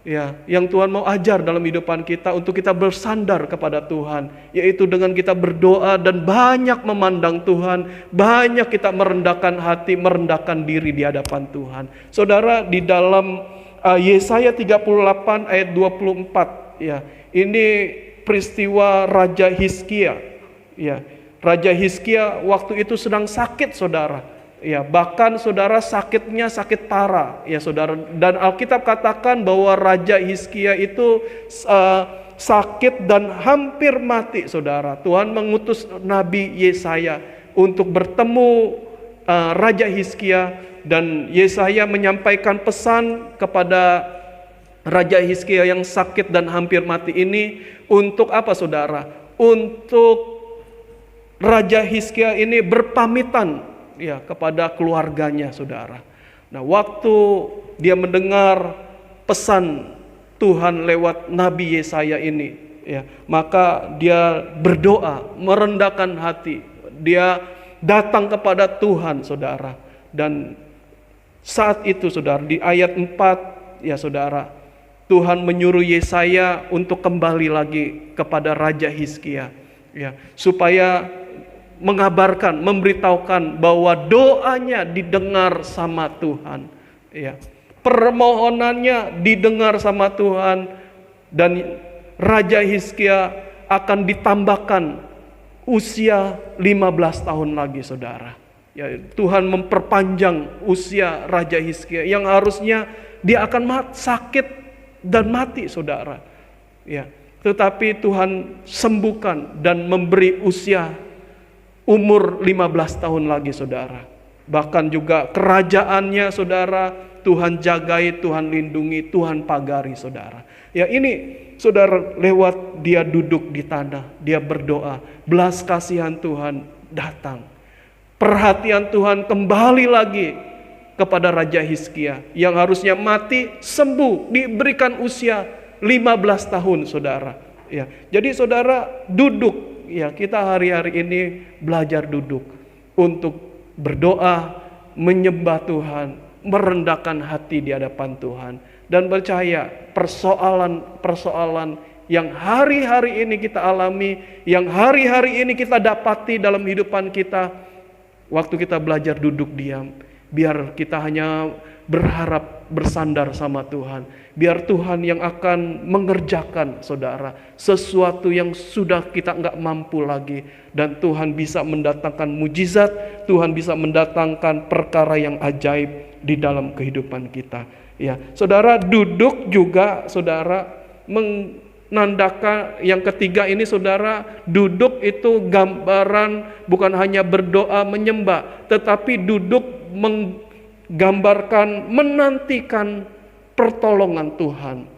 ya yang Tuhan mau ajar dalam hidupan kita, untuk kita bersandar kepada Tuhan, yaitu dengan kita berdoa dan banyak memandang Tuhan, banyak kita merendahkan hati, merendahkan diri di hadapan Tuhan. Saudara, di dalam Yesaya 38 ayat 24, ya, ini peristiwa Raja Hizkia. Ya, Raja Hizkia waktu itu sedang sakit, saudara. Ya, bahkan saudara, sakitnya sakit parah, ya saudara. Dan Alkitab katakan bahwa Raja Hizkia itu sakit dan hampir mati, saudara. Tuhan mengutus Nabi Yesaya untuk bertemu Raja Hizkia, dan Yesaya menyampaikan pesan kepada Raja Hizkia yang sakit dan hampir mati ini untuk apa, saudara? Untuk Raja Hizkia ini berpamitan ya kepada keluarganya, saudara. Nah, waktu dia mendengar pesan Tuhan lewat Nabi Yesaya ini, ya, maka dia berdoa, merendahkan hati. Dia datang kepada Tuhan, saudara. Dan saat itu, saudara, di ayat 4, ya saudara, Tuhan menyuruh Yesaya untuk kembali lagi kepada Raja Hizkia, ya, supaya mengabarkan, memberitahukan bahwa doanya didengar sama Tuhan, ya, permohonannya didengar sama Tuhan, dan Raja Hizkia akan ditambahkan usia 15 tahun lagi, saudara. Ya, Tuhan memperpanjang usia Raja Hizkia yang harusnya dia akan sakit dan mati, saudara. Ya, tetapi Tuhan sembuhkan dan memberi usia umur 15 tahun lagi, saudara. Bahkan juga kerajaannya, saudara, Tuhan jagai, Tuhan lindungi, Tuhan pagari, saudara. Ya, ini saudara, lewat dia duduk di tanah, dia berdoa, belas kasihan Tuhan datang. Perhatian Tuhan kembali lagi kepada Raja Hizkia yang harusnya mati, sembuh, diberikan usia 15 tahun, saudara. Ya, jadi saudara duduk, ya kita hari-hari ini belajar duduk untuk berdoa, menyembah Tuhan, merendahkan hati di hadapan Tuhan, dan percaya persoalan-persoalan yang hari-hari ini kita alami, yang hari-hari ini kita dapati dalam kehidupan kita, waktu kita belajar duduk diam, biar kita hanya berharap bersandar sama Tuhan. Biar Tuhan yang akan mengerjakan, saudara, sesuatu yang sudah kita nggak mampu lagi. Dan Tuhan bisa mendatangkan mujizat, Tuhan bisa mendatangkan perkara yang ajaib di dalam kehidupan kita. Ya, saudara, duduk juga, saudara, menandakan yang ketiga ini, saudara, duduk itu gambaran bukan hanya berdoa menyembah, tetapi duduk menggambarkan menantikan pertolongan Tuhan.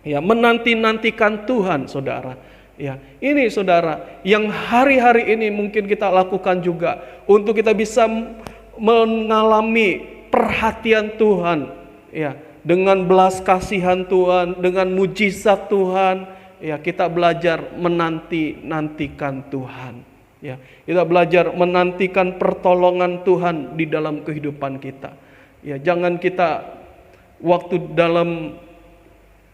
Ya, menanti-nantikan Tuhan, saudara. Ya, ini saudara yang hari-hari ini mungkin kita lakukan juga untuk kita bisa mengalami perhatian Tuhan. Ya, dengan belas kasihan Tuhan, dengan mujizat Tuhan, ya kita belajar menanti-nantikan Tuhan. Ya, kita belajar menantikan pertolongan Tuhan di dalam kehidupan kita. Ya, jangan kita waktu dalam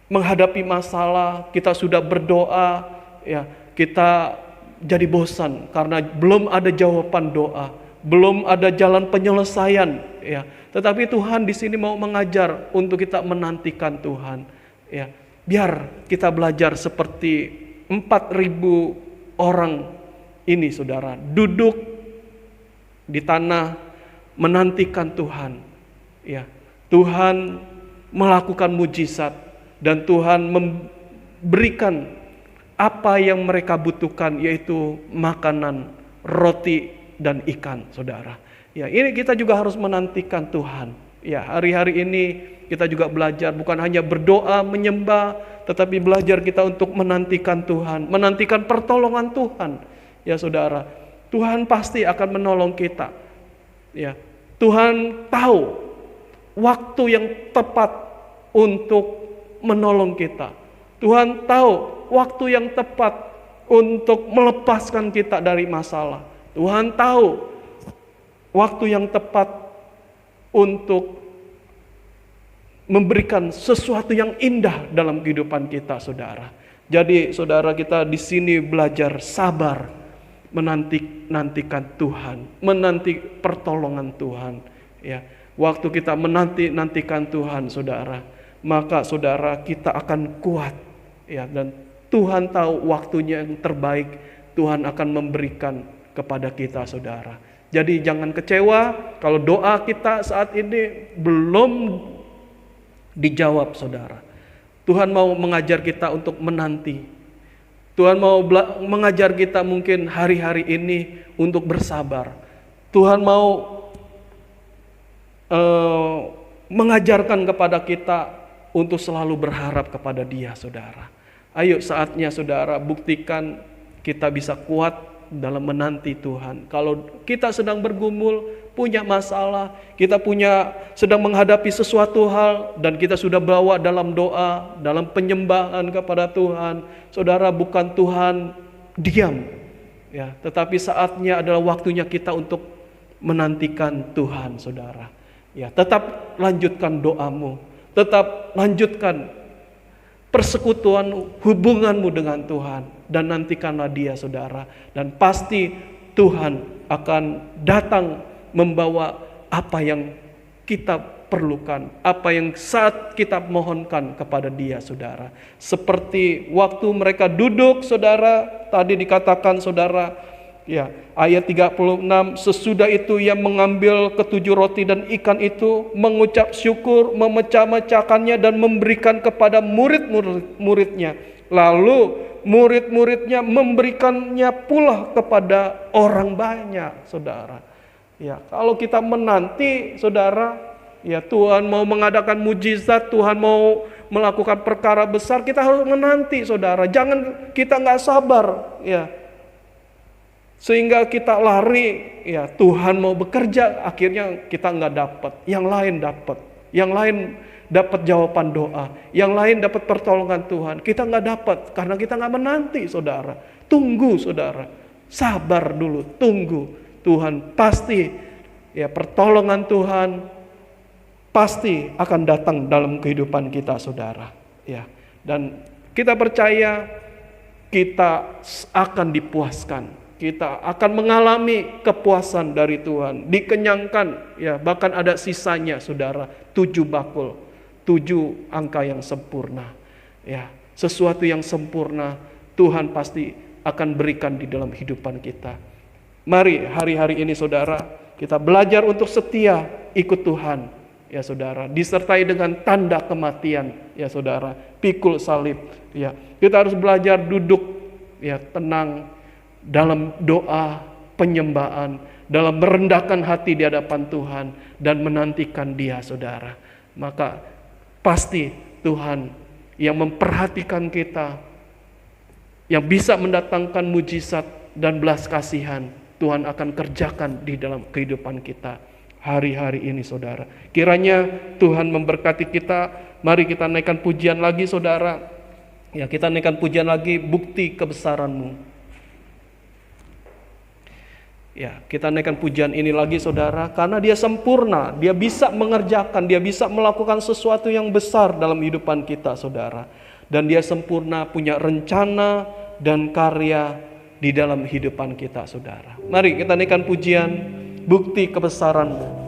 menghadapi masalah kita sudah berdoa, ya kita jadi bosan karena belum ada jawaban doa, belum ada jalan penyelesaian, ya. Tetapi Tuhan di sini mau mengajar untuk kita menantikan Tuhan, ya. Biar kita belajar seperti 4.000 orang ini, saudara, duduk di tanah menantikan Tuhan, ya. Tuhan melakukan mujizat dan Tuhan memberikan apa yang mereka butuhkan, yaitu makanan, roti dan ikan, saudara. Ya, ini kita juga harus menantikan Tuhan. Ya, hari-hari ini kita juga belajar bukan hanya berdoa, menyembah, tetapi belajar kita untuk menantikan Tuhan, menantikan pertolongan Tuhan. Ya, saudara, Tuhan pasti akan menolong kita. Ya, Tuhan tahu waktu yang tepat untuk menolong kita. Tuhan tahu waktu yang tepat untuk melepaskan kita dari masalah. Tuhan tahu waktu yang tepat untuk memberikan sesuatu yang indah dalam kehidupan kita, saudara. Jadi, saudara, kita di sini belajar sabar, menantikan Tuhan, menanti pertolongan Tuhan. Ya, waktu kita menantikan Tuhan, saudara, maka saudara kita akan kuat. Ya, dan Tuhan tahu waktunya yang terbaik Tuhan akan memberikan kepada kita, saudara. Jadi jangan kecewa kalau doa kita saat ini belum dijawab, saudara. Tuhan mau mengajar kita untuk menanti. Tuhan mau mengajar kita mungkin hari-hari ini untuk bersabar. Tuhan mau mengajarkan kepada kita untuk selalu berharap kepada Dia, saudara. Ayo saatnya, saudara, buktikan kita bisa kuat dalam menanti Tuhan. Kalau kita sedang bergumul, punya masalah, kita sedang menghadapi sesuatu hal, dan kita sudah bawa dalam doa, dalam penyembahan kepada Tuhan, saudara, bukan Tuhan diam, ya, tetapi saatnya adalah waktunya kita untuk menantikan Tuhan, saudara. Ya, tetap lanjutkan doamu, tetap lanjutkan persekutuan hubunganmu dengan Tuhan, dan nantikanlah Dia, saudara, dan pasti Tuhan akan datang membawa apa yang kita perlukan, apa yang saat kita mohonkan kepada Dia, saudara. Seperti waktu mereka duduk, saudara, tadi dikatakan, saudara, ya, ayat 36, sesudah itu Ia mengambil ketujuh roti dan ikan itu, mengucap syukur, memecah-mecahkannya dan memberikan kepada murid-muridnya. Lalu murid-muridnya memberikannya pula kepada orang banyak, saudara. Ya, kalau kita menanti, saudara, ya, Tuhan mau mengadakan mujizat, Tuhan mau melakukan perkara besar, kita harus menanti, saudara. Jangan kita nggak sabar, ya. Sehingga kita lari, ya Tuhan mau bekerja, akhirnya kita nggak dapat, yang lain dapat, yang lain dapat jawaban doa, yang lain dapat pertolongan Tuhan. Kita nggak dapat karena kita nggak menanti, saudara. Tunggu, saudara, sabar dulu, tunggu. Tuhan pasti, ya pertolongan Tuhan pasti akan datang dalam kehidupan kita, saudara. Ya, dan kita percaya kita akan dipuaskan. Kita akan mengalami kepuasan dari Tuhan, dikenyangkan, ya bahkan ada sisanya, saudara. 7 bakul, 7 angka yang sempurna, ya sesuatu yang sempurna Tuhan pasti akan berikan di dalam kehidupan kita. Mari hari-hari ini, saudara, kita belajar untuk setia ikut Tuhan, ya saudara, disertai dengan tanda kematian, ya saudara, pikul salib, ya kita harus belajar duduk, ya tenang dalam doa penyembahan, dalam merendahkan hati di hadapan Tuhan dan menantikan Dia, saudara. Maka pasti Tuhan yang memperhatikan kita, yang bisa mendatangkan mujizat dan belas kasihan, Tuhan akan kerjakan di dalam kehidupan kita hari-hari ini, saudara. Kiranya Tuhan memberkati kita. Mari kita naikkan pujian lagi, saudara. Ya, kita naikkan pujian lagi, bukti kebesaran-Mu. Ya, kita naikkan pujian ini lagi, saudara, karena Dia sempurna, Dia bisa mengerjakan, Dia bisa melakukan sesuatu yang besar dalam kehidupan kita, saudara. Dan Dia sempurna, punya rencana dan karya di dalam kehidupan kita, saudara. Mari kita naikkan pujian, bukti kebesaran-Mu.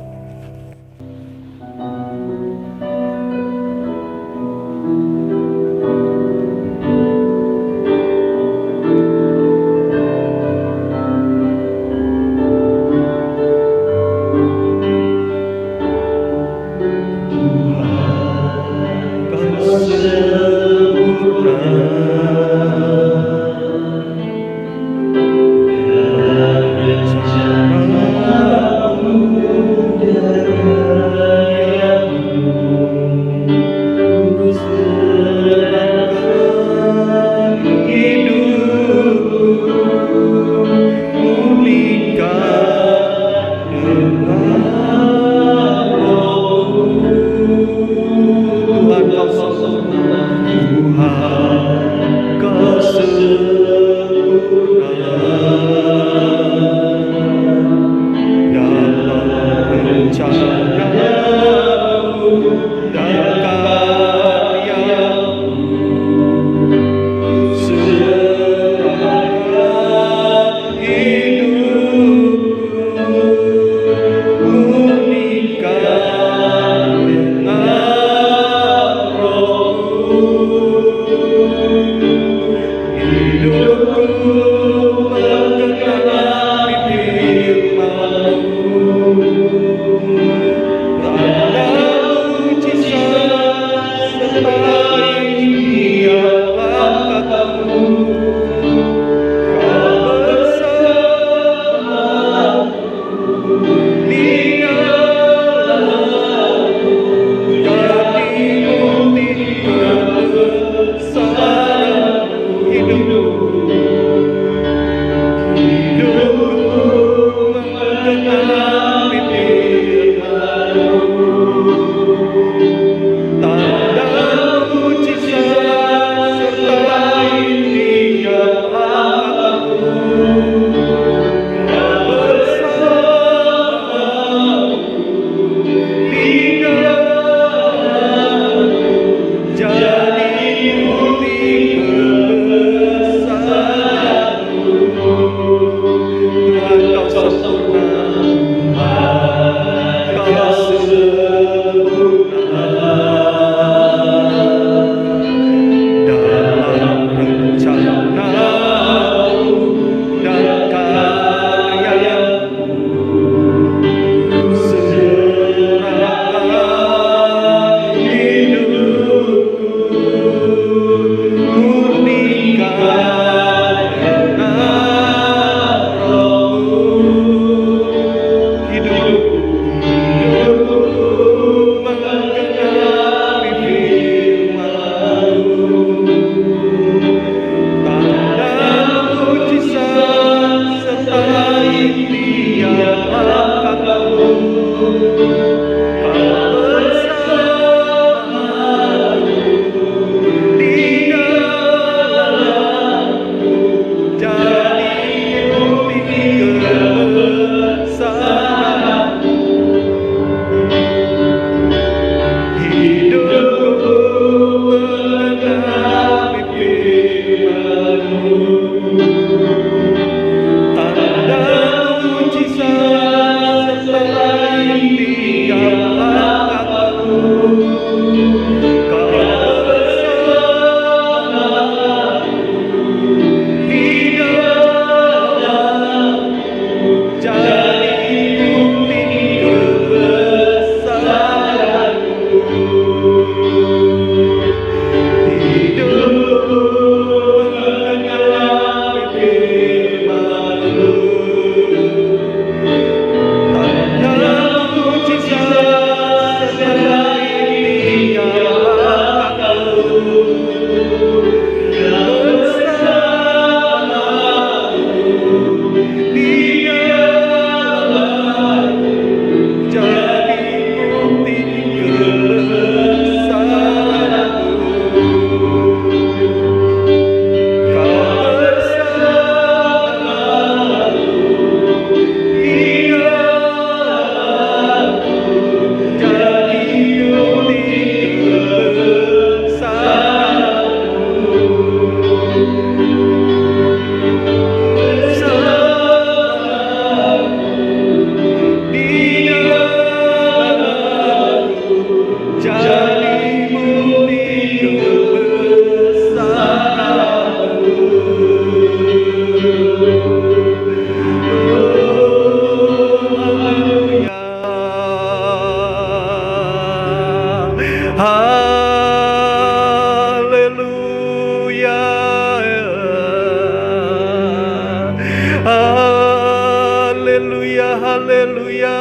haleluya.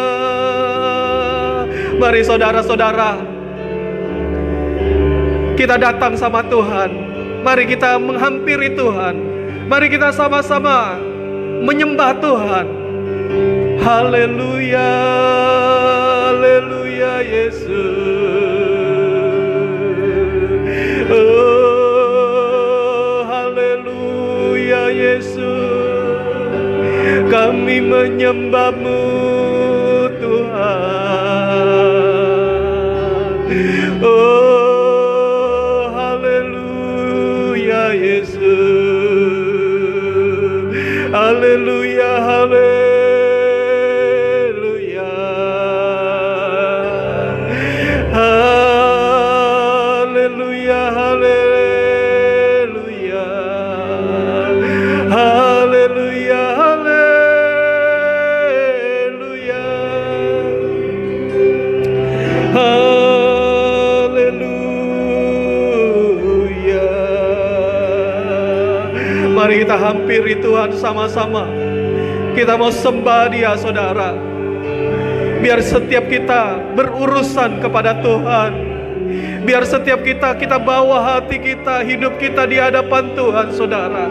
Mari saudara-saudara, kita datang sama Tuhan. Mari kita menghampiri Tuhan. Mari kita sama-sama menyembah Tuhan. Haleluya, haleluya Yesus. Oh, haleluya Yesus. Kami menyembah-Mu Tuhan. Oh, haleluya Yesus. Haleluya, haleluya. Haleluya, haleluya. Haleluya, haleluya. Haleluya. Mari kita hampiri Tuhan sama-sama. Kita mau sembah Dia, saudara. Biar setiap kita berurusan kepada Tuhan. Biar setiap kita bawa hati kita, hidup kita di hadapan Tuhan, saudara.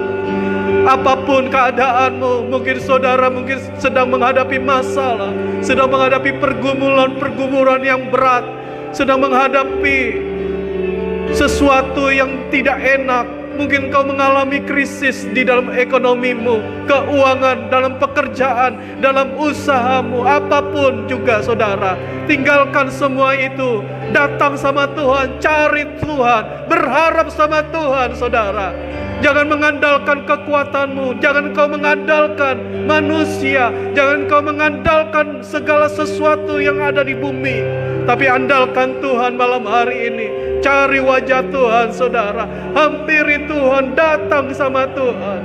Apapun keadaanmu, mungkin saudara sedang menghadapi masalah, sedang menghadapi pergumulan yang berat, sedang menghadapi sesuatu yang tidak enak. Mungkin kau mengalami krisis di dalam ekonomimu, keuangan, dalam pekerjaan, dalam usahamu, apapun juga saudara. Tinggalkan semua itu, datang sama Tuhan, cari Tuhan, berharap sama Tuhan, saudara. Jangan mengandalkan kekuatanmu, jangan kau mengandalkan manusia, jangan kau mengandalkan segala sesuatu yang ada di bumi, tapi andalkan Tuhan malam hari ini. Cari wajah Tuhan, saudara. Hampiri Tuhan, datang sama Tuhan.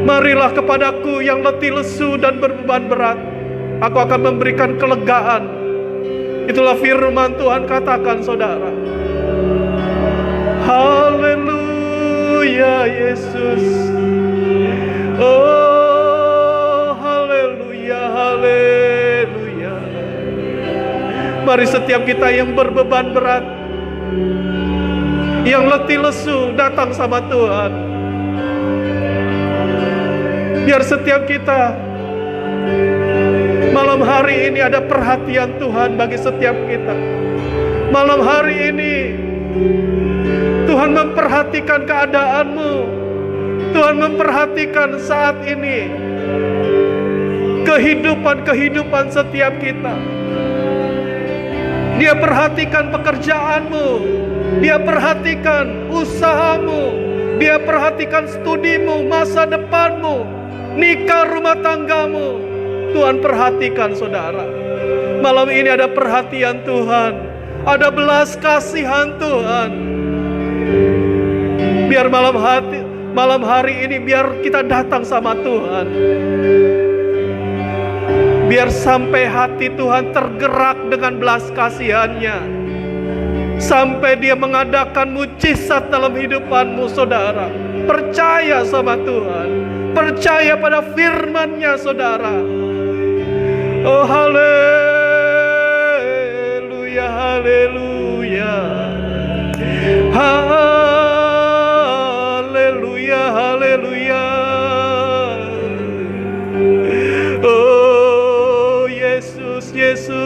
Marilah kepadaku yang letih lesu dan berbeban berat, aku akan memberikan kelegaan. Itulah firman Tuhan, katakan saudara. Haleluya Yesus. Oh, haleluya, haleluya. Mari setiap kita yang berbeban berat, yang letih lesu, datang sama Tuhan. Biar setiap kita malam hari ini ada perhatian Tuhan bagi setiap kita. Malam hari ini Tuhan memperhatikan keadaanmu. Tuhan memperhatikan saat ini kehidupan setiap kita. Dia perhatikan pekerjaanmu, Dia perhatikan usahamu, Dia perhatikan studimu, masa depanmu, nikah, rumah tanggamu. Tuhan perhatikan saudara. Malam ini ada perhatian Tuhan, ada belas kasihan Tuhan. Biar malam hari ini biar kita datang sama Tuhan. Biar sampai hati Tuhan tergerak dengan belas kasihannya, sampai Dia mengadakan mujizat dalam hidupanmu, saudara. Percaya sama Tuhan, percaya pada firman-Nya, saudara. Oh, haleluya, haleluya. Haleluya, haleluya. Oh, Yesus, Yesus.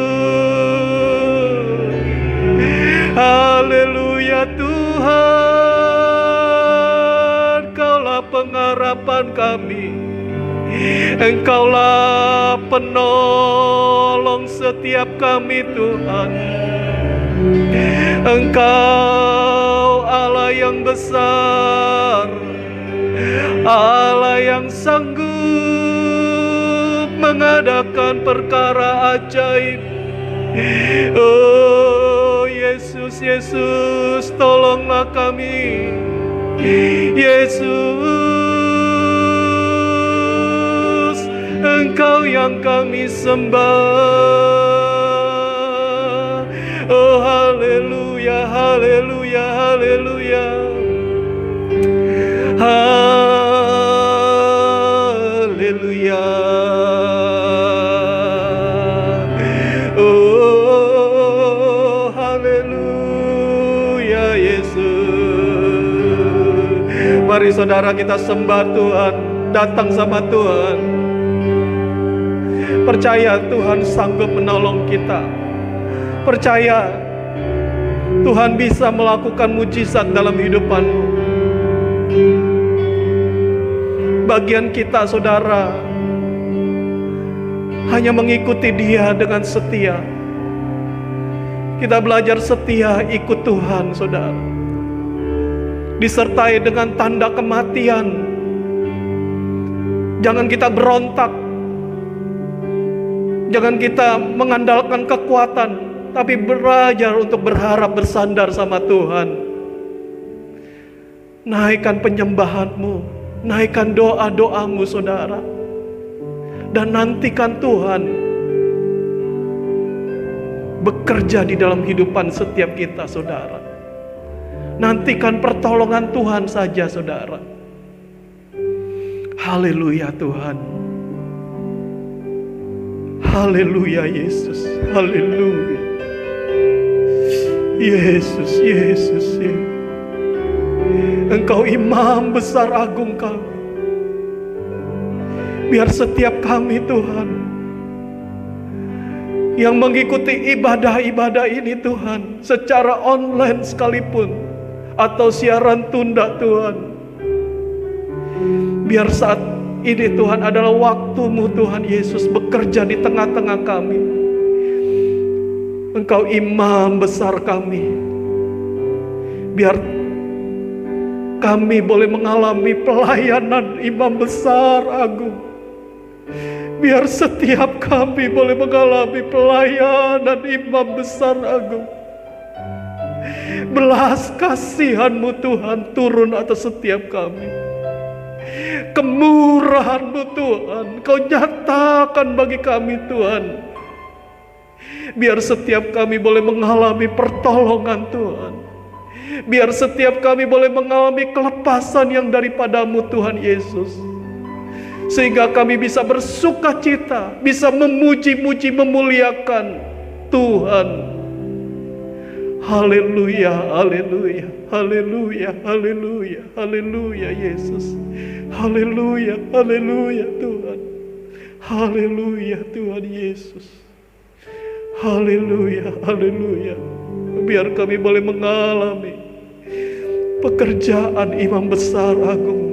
Haleluya Tuhan, Kaulah pengharapan kami. Engkaulah penolong setiap kami Tuhan. Engkau Allah yang besar, Allah yang sanggup mengadakan perkara ajaib. Oh Yesus, Yesus, tolonglah kami. Yesus, Engkau yang kami sembah. Oh haleluya, haleluya, haleluya. Haleluya. haleluya. Oh, haleluya Yesus. Mari saudara kita sembah Tuhan, datang sama Tuhan. Percaya Tuhan sanggup menolong kita. Percaya Tuhan bisa melakukan mujizat dalam hidupanmu. Bagian kita saudara hanya mengikuti Dia dengan setia. Kita belajar setia ikut Tuhan saudara, disertai dengan tanda kematian. Jangan kita berontak, jangan kita mengandalkan kekuatan, tapi belajar untuk berharap bersandar sama Tuhan. Naikkan penyembahanmu, naikkan doa-doamu saudara, dan nantikan Tuhan bekerja di dalam kehidupan setiap kita saudara. Nantikan pertolongan Tuhan saja saudara. Haleluya Tuhan. Haleluya Yesus. Haleluya. Yesus, Yesus, Yesus. Engkau imam besar agung kami. Biar setiap kami Tuhan yang mengikuti ibadah-ibadah ini Tuhan, secara online sekalipun atau siaran tunda Tuhan, biar saat ini Tuhan adalah waktumu Tuhan Yesus bekerja di tengah-tengah kami. Engkau imam besar kami. Biar kami boleh mengalami pelayanan imam besar agung. Biar setiap kami boleh mengalami pelayanan imam besar agung. Belas kasihan-Mu Tuhan turun atas setiap kami. Kemurahan-Mu Tuhan Kau nyatakan bagi kami Tuhan. Biar setiap kami boleh mengalami pertolongan Tuhan. Biar setiap kami boleh mengalami kelepasan yang daripada-Mu Tuhan Yesus. Sehingga kami bisa bersuka cita, bisa memuji-muji, memuliakan Tuhan. Haleluya, haleluya, haleluya, haleluya, haleluya Yesus. Haleluya, haleluya Tuhan. Haleluya Tuhan Yesus. Haleluya, haleluya. Biar kami boleh mengalami pekerjaan imam besar agung.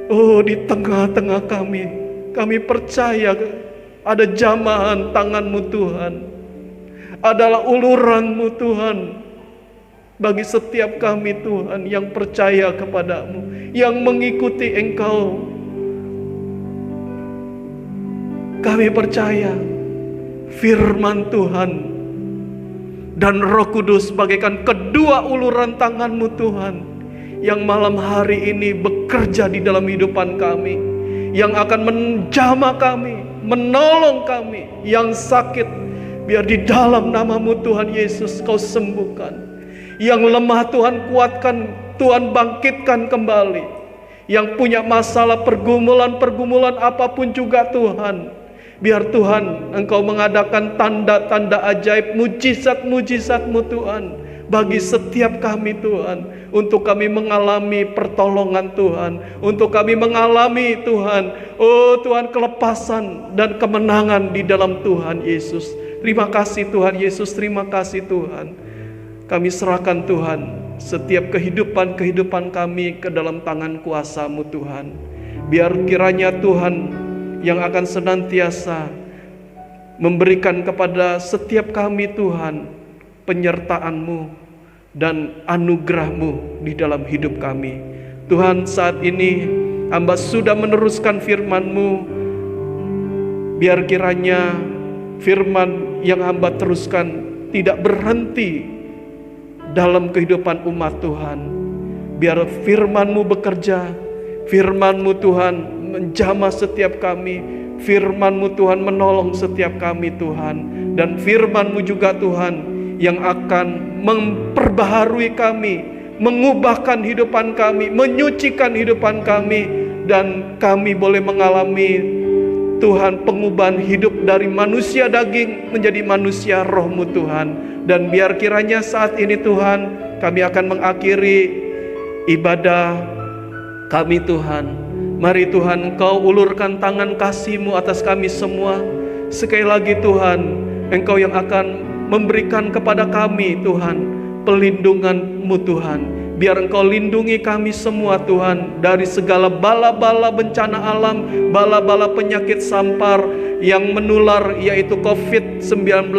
Oh, di tengah-tengah kami percaya ada jamahan tangan-Mu Tuhan, adalah uluran-Mu Tuhan bagi setiap kami Tuhan yang percaya kepada-Mu, yang mengikuti Engkau. Kami percaya firman Tuhan dan Roh Kudus bagaikan kedua uluran tangan-Mu Tuhan, yang malam hari ini bekerja di dalam kehidupan kami, yang akan menjamah kami, menolong kami yang sakit. Biar di dalam nama-Mu Tuhan Yesus Kau sembuhkan. Yang lemah Tuhan kuatkan, Tuhan bangkitkan kembali. Yang punya masalah pergumulan apapun juga Tuhan, biar Tuhan Engkau mengadakan tanda-tanda ajaib, mujizat-mujizat-Mu Tuhan bagi setiap kami Tuhan, untuk kami mengalami pertolongan Tuhan, untuk kami mengalami Tuhan, oh Tuhan, kelepasan dan kemenangan di dalam Tuhan Yesus. Terima kasih Tuhan Yesus, terima kasih Tuhan. Kami serahkan Tuhan setiap kehidupan kami ke dalam tangan kuasa-Mu Tuhan. Biar kiranya Tuhan yang akan senantiasa memberikan kepada setiap kami Tuhan penyertaan-Mu dan anugerah-Mu di dalam hidup kami. Tuhan, saat ini hamba sudah meneruskan firman-Mu. Biar kiranya firman yang hamba teruskan tidak berhenti dalam kehidupan umat Tuhan. Biar firman-Mu bekerja, firman-Mu Tuhan menjamah setiap kami, firman-Mu Tuhan menolong setiap kami Tuhan, dan firman-Mu juga Tuhan yang akan memperbaharui kami, mengubahkan hidupan kami, menyucikan hidupan kami dan kami boleh mengalami Tuhan pengubahan hidup dari manusia daging menjadi manusia roh-Mu Tuhan. Dan biar kiranya saat ini Tuhan, kami akan mengakhiri ibadah kami Tuhan. Mari Tuhan, Engkau ulurkan tangan kasih-Mu atas kami semua. Sekali lagi Tuhan, Engkau yang akan memberikan kepada kami Tuhan pelindungan-Mu Tuhan. Biar Engkau lindungi kami semua Tuhan dari segala bala-bala bencana alam, bala-bala penyakit sampar yang menular, yaitu COVID-19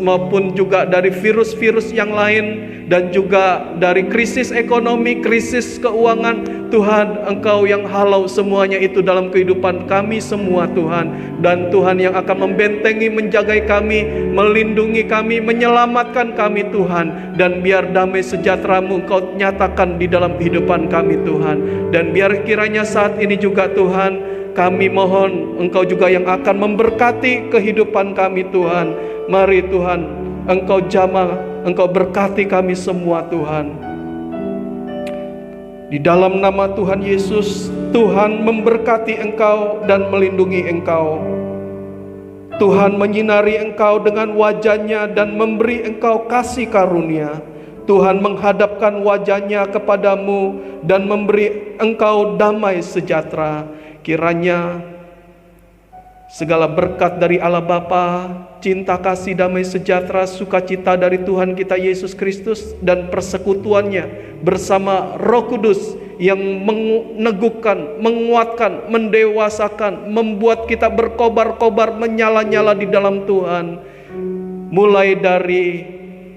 maupun juga dari virus-virus yang lain, dan juga dari krisis ekonomi, krisis keuangan. Tuhan, Engkau yang halau semuanya itu dalam kehidupan kami semua Tuhan. Dan Tuhan yang akan membentengi, menjagai kami, melindungi kami, menyelamatkan kami Tuhan. Dan biar damai sejahtera-Mu Engkau nyatakan di dalam kehidupan kami Tuhan. Dan biar kiranya saat ini juga Tuhan, kami mohon Engkau juga yang akan memberkati kehidupan kami Tuhan. Mari Tuhan, Engkau jamah, Engkau berkati kami semua Tuhan. Di dalam nama Tuhan Yesus, Tuhan memberkati engkau dan melindungi engkau. Tuhan menyinari engkau dengan wajah-Nya dan memberi engkau kasih karunia. Tuhan menghadapkan wajah-Nya kepadamu dan memberi engkau damai sejahtera. Kiranya segala berkat dari Allah Bapa, cinta kasih damai sejahtera, sukacita dari Tuhan kita Yesus Kristus, dan persekutuannya bersama Roh Kudus yang meneguhkan, menguatkan, mendewasakan, membuat kita berkobar-kobar, menyala-nyala di dalam Tuhan. Mulai dari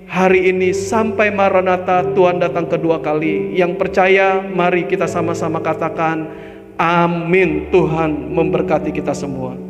hari ini sampai Maranatha, Tuhan datang kedua kali. Yang percaya, mari kita sama-sama katakan, amin. Tuhan memberkati kita semua.